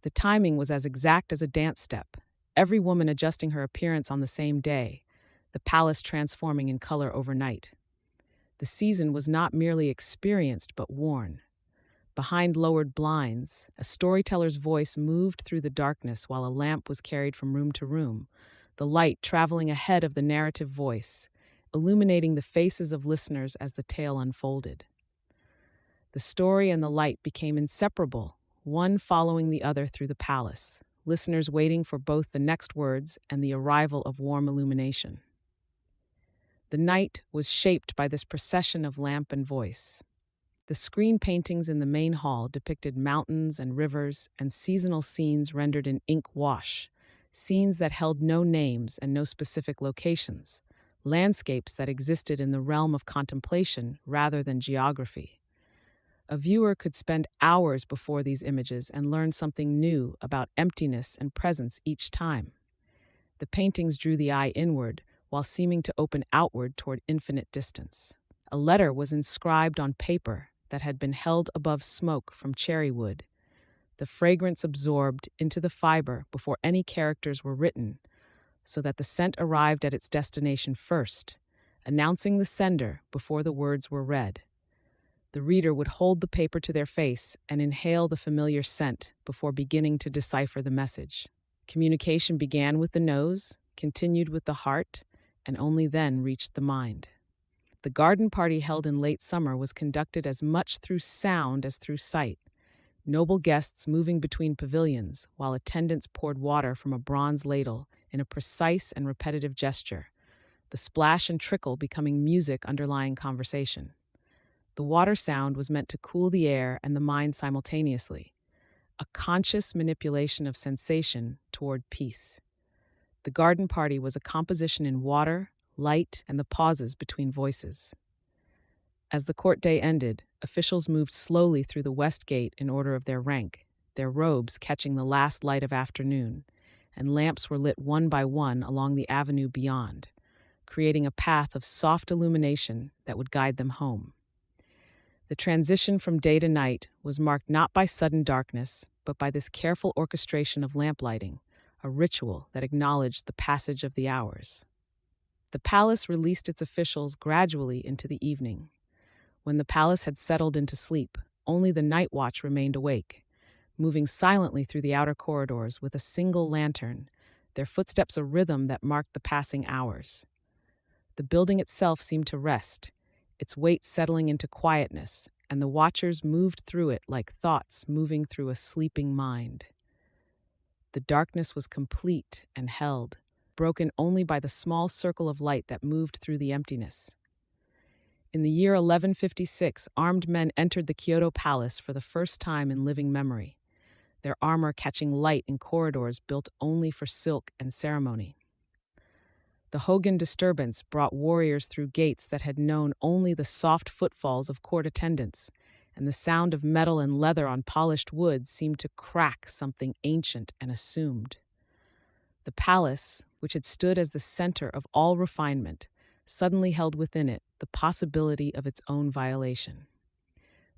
The timing was as exact as a dance step, every woman adjusting her appearance on the same day, the palace transforming in color overnight. The season was not merely experienced but worn. Behind lowered blinds, a storyteller's voice moved through the darkness while a lamp was carried from room to room, the light traveling ahead of the narrative voice, illuminating the faces of listeners as the tale unfolded. The story and the light became inseparable, one following the other through the palace, listeners waiting for both the next words and the arrival of warm illumination. The night was shaped by this procession of lamp and voice. The screen paintings in the main hall depicted mountains and rivers and seasonal scenes rendered in ink wash, scenes that held no names and no specific locations, landscapes that existed in the realm of contemplation rather than geography. A viewer could spend hours before these images and learn something new about emptiness and presence each time. The paintings drew the eye inward while seeming to open outward toward infinite distance. A letter was inscribed on paper that had been held above smoke from cherry wood, the fragrance absorbed into the fiber before any characters were written, so that the scent arrived at its destination first, announcing the sender before the words were read. The reader would hold the paper to their face and inhale the familiar scent before beginning to decipher the message. Communication began with the nose, continued with the heart, and only then reached the mind. The garden party held in late summer was conducted as much through sound as through sight, noble guests moving between pavilions while attendants poured water from a bronze ladle in a precise and repetitive gesture, the splash and trickle becoming music underlying conversation. The water sound was meant to cool the air and the mind simultaneously, a conscious manipulation of sensation toward peace. The garden party was a composition in water, light, and the pauses between voices. As the court day ended, officials moved slowly through the west gate in order of their rank, their robes catching the last light of afternoon, and lamps were lit one by one along the avenue beyond, creating a path of soft illumination that would guide them home. The transition from day to night was marked not by sudden darkness, but by this careful orchestration of lamplighting, a ritual that acknowledged the passage of the hours. The palace released its officials gradually into the evening. When the palace had settled into sleep, only the night watch remained awake, moving silently through the outer corridors with a single lantern, their footsteps a rhythm that marked the passing hours. The building itself seemed to rest, its weight settling into quietness, and the watchers moved through it like thoughts moving through a sleeping mind. The darkness was complete and held, broken only by the small circle of light that moved through the emptiness. In the year 1156, armed men entered the Kyoto palace for the first time in living memory, their armor catching light in corridors built only for silk and ceremony. The Hogan disturbance brought warriors through gates that had known only the soft footfalls of court attendants, and the sound of metal and leather on polished wood seemed to crack something ancient and assumed. The palace, which had stood as the center of all refinement, suddenly held within it the possibility of its own violation.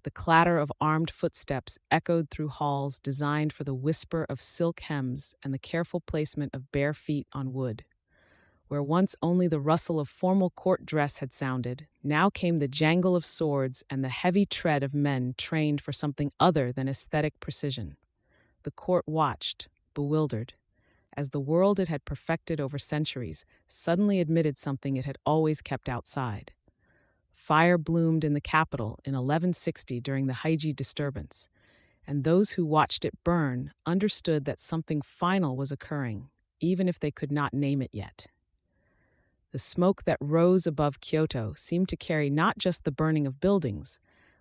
The clatter of armed footsteps echoed through halls designed for the whisper of silk hems and the careful placement of bare feet on wood. Where once only the rustle of formal court dress had sounded, now came the jangle of swords and the heavy tread of men trained for something other than aesthetic precision. The court watched, bewildered, as the world it had perfected over centuries suddenly admitted something it had always kept outside. Fire bloomed in the capital in 1160 during the Heiji disturbance, and those who watched it burn understood that something final was occurring, even if they could not name it yet. The smoke that rose above Kyoto seemed to carry not just the burning of buildings,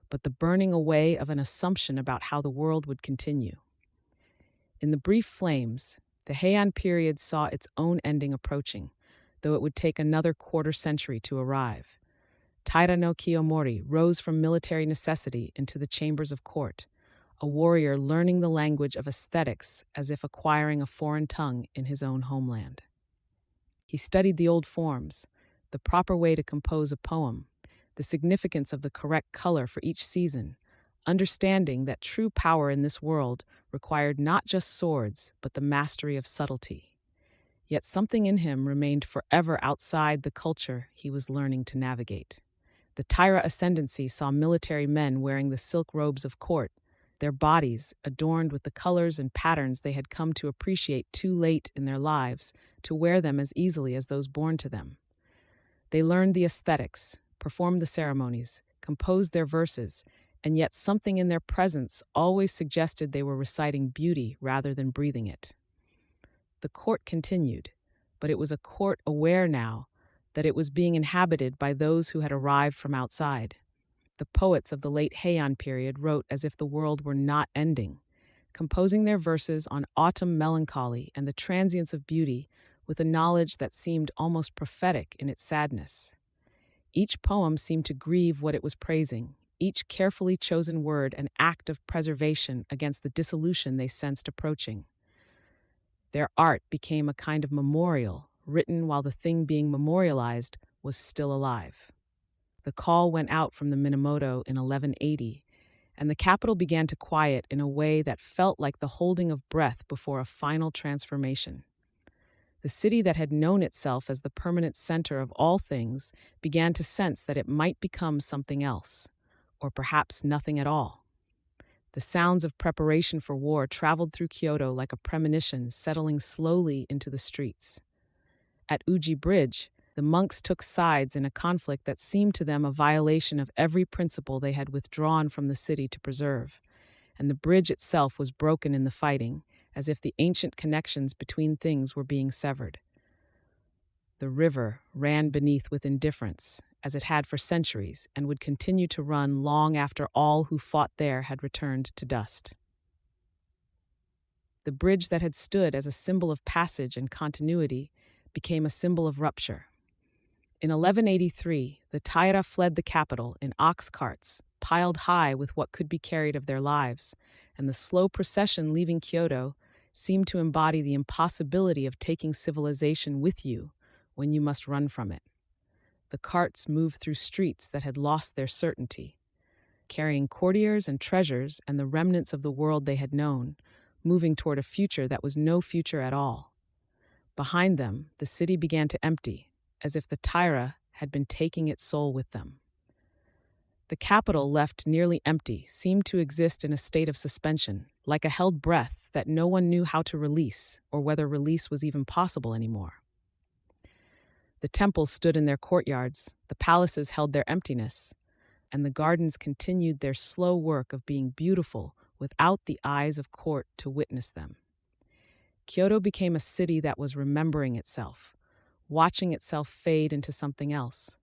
but the burning away of an assumption about how the world would continue. In the brief flames, the Heian period saw its own ending approaching, though it would take another quarter-century to arrive. Taira no Kiyomori rose from military necessity into the chambers of court, a warrior learning the language of aesthetics as if acquiring a foreign tongue in his own homeland. He studied the old forms, the proper way to compose a poem, the significance of the correct color for each season, understanding that true power in this world required not just swords, but the mastery of subtlety. Yet something in him remained forever outside the culture he was learning to navigate. The Taira ascendancy saw military men wearing the silk robes of court, their bodies adorned with the colors and patterns they had come to appreciate too late in their lives to wear them as easily as those born to them. They learned the aesthetics, performed the ceremonies, composed their verses, and yet something in their presence always suggested they were reciting beauty rather than breathing it. The court continued, but it was a court aware now that it was being inhabited by those who had arrived from outside. The poets of the late Heian period wrote as if the world were not ending, composing their verses on autumn melancholy and the transience of beauty with a knowledge that seemed almost prophetic in its sadness. Each poem seemed to grieve what it was praising, each carefully chosen word an act of preservation against the dissolution they sensed approaching. Their art became a kind of memorial, written while the thing being memorialized was still alive. The call went out from the Minamoto in 1180, and the capital began to quiet in a way that felt like the holding of breath before a final transformation. The city that had known itself as the permanent center of all things began to sense that it might become something else, or perhaps nothing at all. The sounds of preparation for war traveled through Kyoto like a premonition, settling slowly into the streets. At Uji Bridge, the monks took sides in a conflict that seemed to them a violation of every principle they had withdrawn from the city to preserve, and the bridge itself was broken in the fighting, as if the ancient connections between things were being severed. The river ran beneath with indifference, as it had for centuries, and would continue to run long after all who fought there had returned to dust. The bridge that had stood as a symbol of passage and continuity became a symbol of rupture. In 1183, the Taira fled the capital in ox carts, piled high with what could be carried of their lives, and the slow procession leaving Kyoto seemed to embody the impossibility of taking civilization with you when you must run from it. The carts moved through streets that had lost their certainty. carrying courtiers and treasures and the remnants of the world they had known, moving toward a future that was no future at all. Behind them, the city began to empty, as if the Tyra had been taking its soul with them. The capital, left nearly empty, seemed to exist in a state of suspension, like a held breath that no one knew how to release, or whether release was even possible anymore. The temples stood in their courtyards, the palaces held their emptiness, and the gardens continued their slow work of being beautiful without the eyes of court to witness them. Kyoto became a city that was remembering itself, watching itself fade into something else.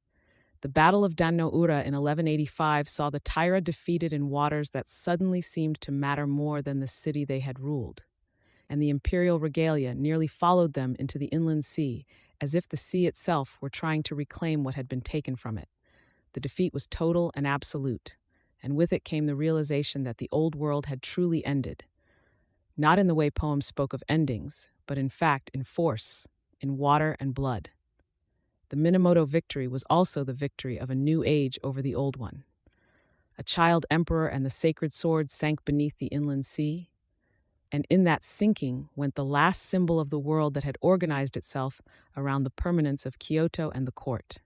The Battle of Dan-no-ura in 1185 saw the Taira defeated in waters that suddenly seemed to matter more than the city they had ruled, and the imperial regalia nearly followed them into the inland sea, as if the sea itself were trying to reclaim what had been taken from it. The defeat was total and absolute, and with it came the realization that the old world had truly ended, not in the way poems spoke of endings, but in fact in force, in water and blood. The Minamoto victory was also the victory of a new age over the old one. A child emperor and the sacred sword sank beneath the inland sea, and in that sinking went the last symbol of the world that had organized itself around the permanence of Kyoto and the court.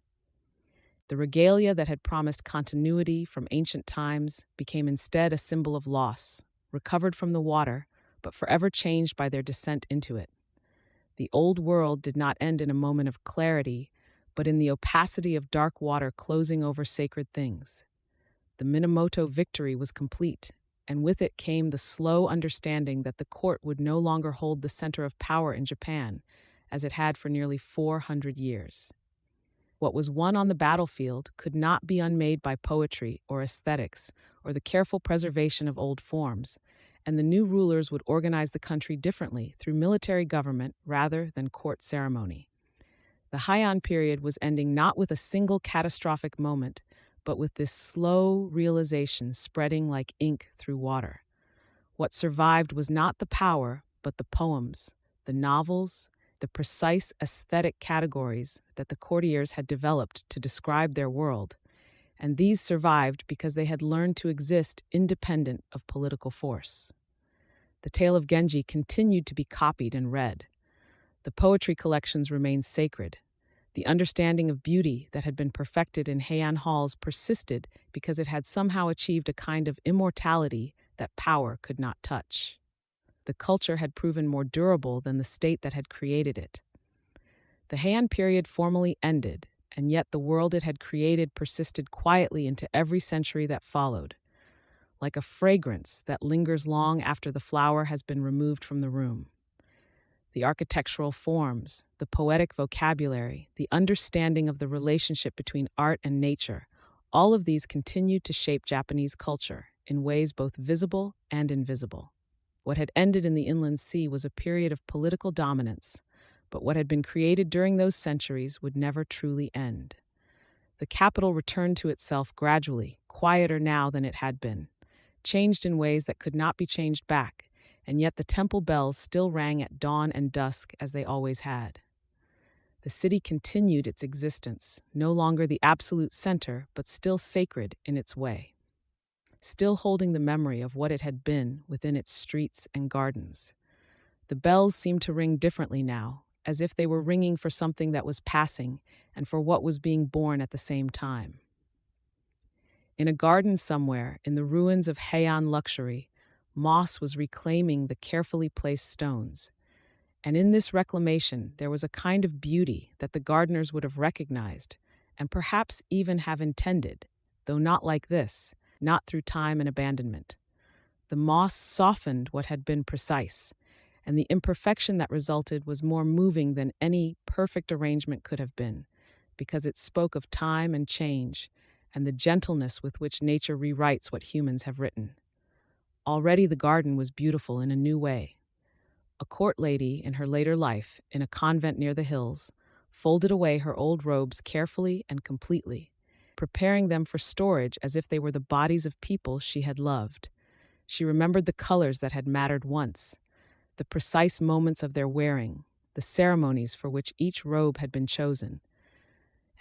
The regalia that had promised continuity from ancient times became instead a symbol of loss, recovered from the water, but forever changed by their descent into it. The old world did not end in a moment of clarity, but in the opacity of dark water closing over sacred things. The Minamoto victory was complete, and with it came the slow understanding that the court would no longer hold the center of power in Japan, as it had for nearly 400 years. What was won on the battlefield could not be unmade by poetry or aesthetics or the careful preservation of old forms, and the new rulers would organize the country differently through military government rather than court ceremony. The Heian period was ending not with a single catastrophic moment, but with this slow realization spreading like ink through water. What survived was not the power, but the poems, the novels, the precise aesthetic categories that the courtiers had developed to describe their world, and these survived because they had learned to exist independent of political force. The tale of Genji continued to be copied and read. The poetry collections remained sacred. The understanding of beauty that had been perfected in Heian halls persisted because it had somehow achieved a kind of immortality that power could not touch. The culture had proven more durable than the state that had created it. The Heian period formally ended, and yet the world it had created persisted quietly into every century that followed, like a fragrance that lingers long after the flower has been removed from the room. The architectural forms, the poetic vocabulary, the understanding of the relationship between art and nature, all of these continued to shape Japanese culture in ways both visible and invisible. What had ended in the inland sea was a period of political dominance, but what had been created during those centuries would never truly end. The capital returned to itself gradually, quieter now than it had been, changed in ways that could not be changed back, and yet the temple bells still rang at dawn and dusk as they always had. The city continued its existence, no longer the absolute center, but still sacred in its way, still holding the memory of what it had been within its streets and gardens. The bells seemed to ring differently now, as if they were ringing for something that was passing and for what was being born at the same time. In a garden somewhere, in the ruins of Heian luxury, moss was reclaiming the carefully placed stones. And in this reclamation, there was a kind of beauty that the gardeners would have recognized, and perhaps even have intended, though not like this, not through time and abandonment. The moss softened what had been precise, and the imperfection that resulted was more moving than any perfect arrangement could have been, because it spoke of time and change, and the gentleness with which nature rewrites what humans have written. Already the garden was beautiful in a new way. A court lady in her later life, in a convent near the hills, folded away her old robes carefully and completely, preparing them for storage as if they were the bodies of people she had loved. She remembered the colors that had mattered once, the precise moments of their wearing, the ceremonies for which each robe had been chosen.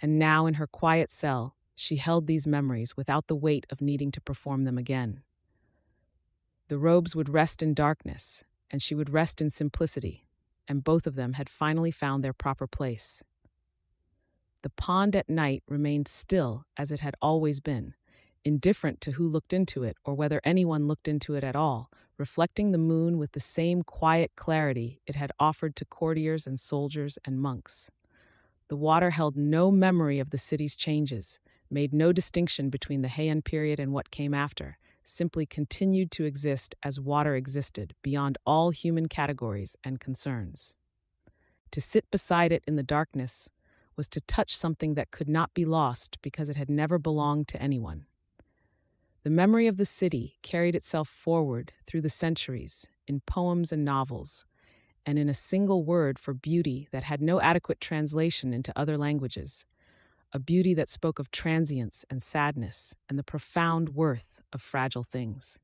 And now, in her quiet cell, She held these memories without the weight of needing to perform them again. The robes would rest in darkness, and she would rest in simplicity, and both of them had finally found their proper place. The pond at night remained still as it had always been, indifferent to who looked into it or whether anyone looked into it at all, reflecting the moon with the same quiet clarity it had offered to courtiers and soldiers and monks. The water held no memory of the city's changes, made no distinction between the Heian period and what came after, simply continued to exist as water existed, beyond all human categories and concerns. To sit beside it in the darkness was to touch something that could not be lost because it had never belonged to anyone. The memory of the city carried itself forward through the centuries in poems and novels, and in a single word for beauty that had no adequate translation into other languages, a beauty that spoke of transience and sadness and the profound worth of fragile things.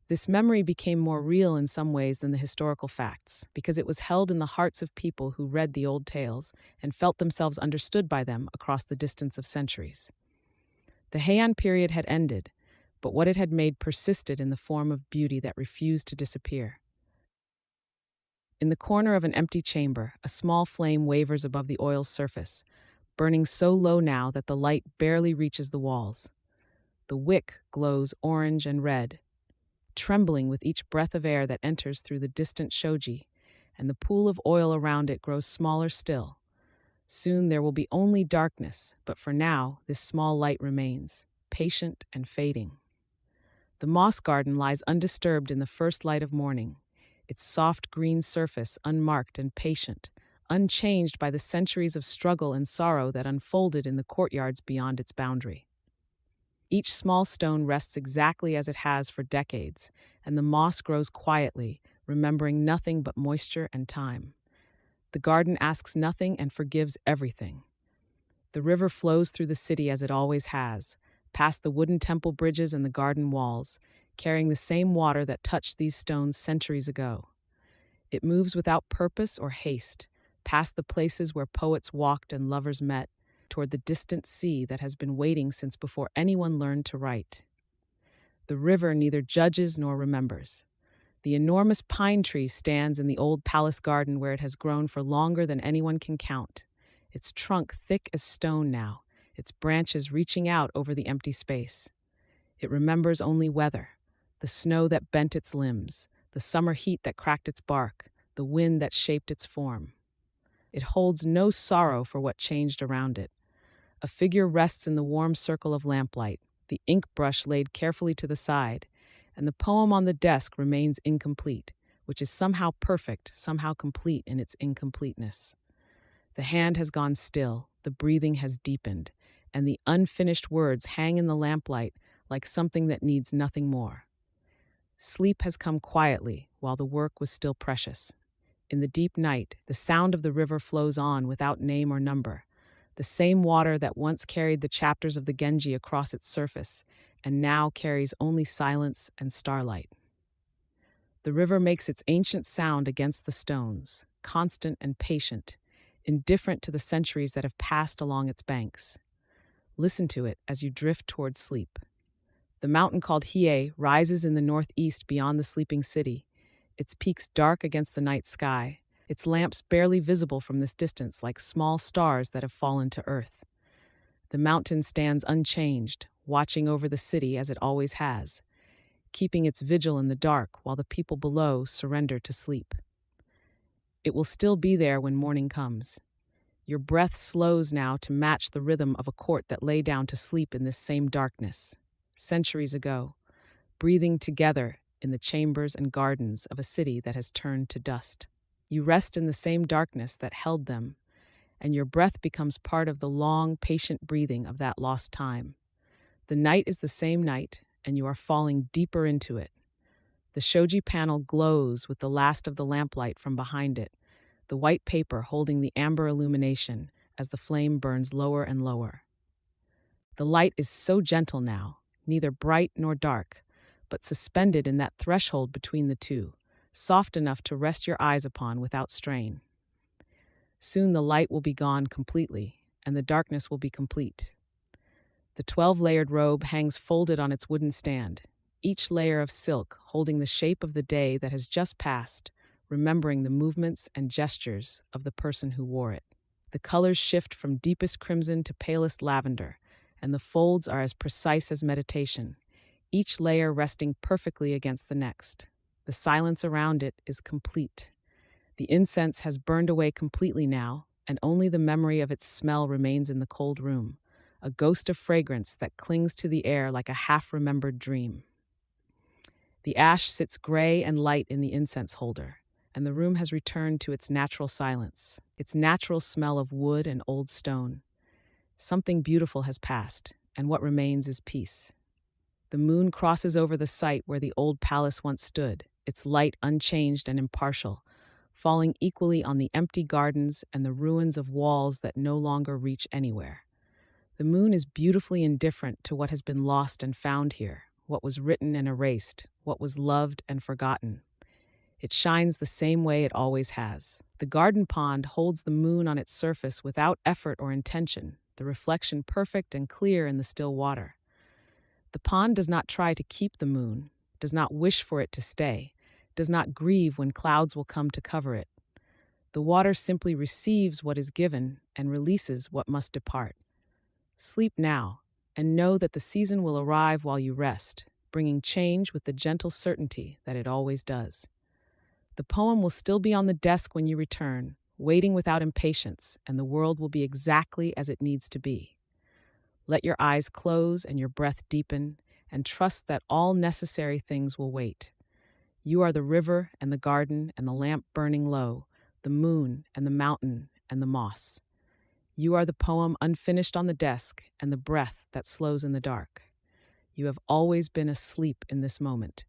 This memory became more real in some ways than the historical facts, because it was held in the hearts of people who read the old tales and felt themselves understood by them across the distance of centuries. The Heian period had ended, but what it had made persisted in the form of beauty that refused to disappear. In the corner of an empty chamber, a small flame wavers above the oil's surface, burning so low now that the light barely reaches the walls. The wick glows orange and red, trembling with each breath of air that enters through the distant shoji, and the pool of oil around it grows smaller still. Soon there will be only darkness, but for now, this small light remains, patient and fading. The moss garden lies undisturbed in the first light of morning, its soft green surface unmarked and patient, unchanged by the centuries of struggle and sorrow that unfolded in the courtyards beyond its boundary. Each small stone rests exactly as it has for decades, and the moss grows quietly, remembering nothing but moisture and time. The garden asks nothing and forgives everything. The river flows through the city as it always has, past the wooden temple bridges and the garden walls, carrying the same water that touched these stones centuries ago. It moves without purpose or haste, past the places where poets walked and lovers met, toward the distant sea that has been waiting since before anyone learned to write. The river neither judges nor remembers. The enormous pine tree stands in the old palace garden where it has grown for longer than anyone can count, its trunk thick as stone now, its branches reaching out over the empty space. It remembers only weather, the snow that bent its limbs, the summer heat that cracked its bark, the wind that shaped its form. It holds no sorrow for what changed around it. A figure rests in the warm circle of lamplight, the ink brush laid carefully to the side, and the poem on the desk remains incomplete, which is somehow perfect, somehow complete in its incompleteness. The hand has gone still, the breathing has deepened, and the unfinished words hang in the lamplight like something that needs nothing more. Sleep has come quietly while the work was still precious. In the deep night, the sound of the river flows on without name or number, the same water that once carried the chapters of the Genji across its surface, and now carries only silence and starlight. The river makes its ancient sound against the stones, constant and patient, indifferent to the centuries that have passed along its banks. Listen to it as you drift towards sleep. The mountain called Hiei rises in the northeast beyond the sleeping city, its peaks dark against the night sky, its lamps barely visible from this distance like small stars that have fallen to earth. The mountain stands unchanged, watching over the city as it always has, keeping its vigil in the dark while the people below surrender to sleep. It will still be there when morning comes. Your breath slows now to match the rhythm of a court that lay down to sleep in this same darkness, centuries ago, breathing together in the chambers and gardens of a city that has turned to dust. You rest in the same darkness that held them, and your breath becomes part of the long, patient breathing of that lost time. The night is the same night, and you are falling deeper into it. The shoji panel glows with the last of the lamplight from behind it, the white paper holding the amber illumination as the flame burns lower and lower. The light is so gentle now, neither bright nor dark, but suspended in that threshold between the two, soft enough to rest your eyes upon without strain. Soon the light will be gone completely, and the darkness will be complete. The 12-layered robe hangs folded on its wooden stand, each layer of silk holding the shape of the day that has just passed, remembering the movements and gestures of the person who wore it. The colors shift from deepest crimson to palest lavender, and the folds are as precise as meditation, each layer resting perfectly against the next. The silence around it is complete. The incense has burned away completely now, and only the memory of its smell remains in the cold room, a ghost of fragrance that clings to the air like a half-remembered dream. The ash sits gray and light in the incense holder, and the room has returned to its natural silence, its natural smell of wood and old stone. Something beautiful has passed, and what remains is peace. The moon crosses over the site where the old palace once stood, its light unchanged and impartial, falling equally on the empty gardens and the ruins of walls that no longer reach anywhere. The moon is beautifully indifferent to what has been lost and found here, what was written and erased, what was loved and forgotten. It shines the same way it always has. The garden pond holds the moon on its surface without effort or intention, the reflection perfect and clear in the still water. The pond does not try to keep the moon, does not wish for it to stay, does not grieve when clouds will come to cover it. The water simply receives what is given and releases what must depart. Sleep now, and know that the season will arrive while you rest, bringing change with the gentle certainty that it always does. The poem will still be on the desk when you return, waiting without impatience, and the world will be exactly as it needs to be. Let your eyes close and your breath deepen, and trust that all necessary things will wait. You are the river and the garden and the lamp burning low, the moon and the mountain and the moss. You are the poem unfinished on the desk and the breath that slows in the dark. You have always been asleep in this moment,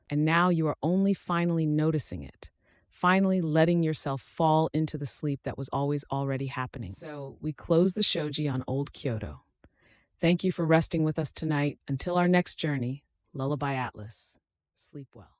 and now you are only finally noticing it, finally letting yourself fall into the sleep that was always already happening. So we close the shoji on Old Kyoto. Thank you for resting with us tonight. Until our next journey, Lullaby Atlas. Sleep well.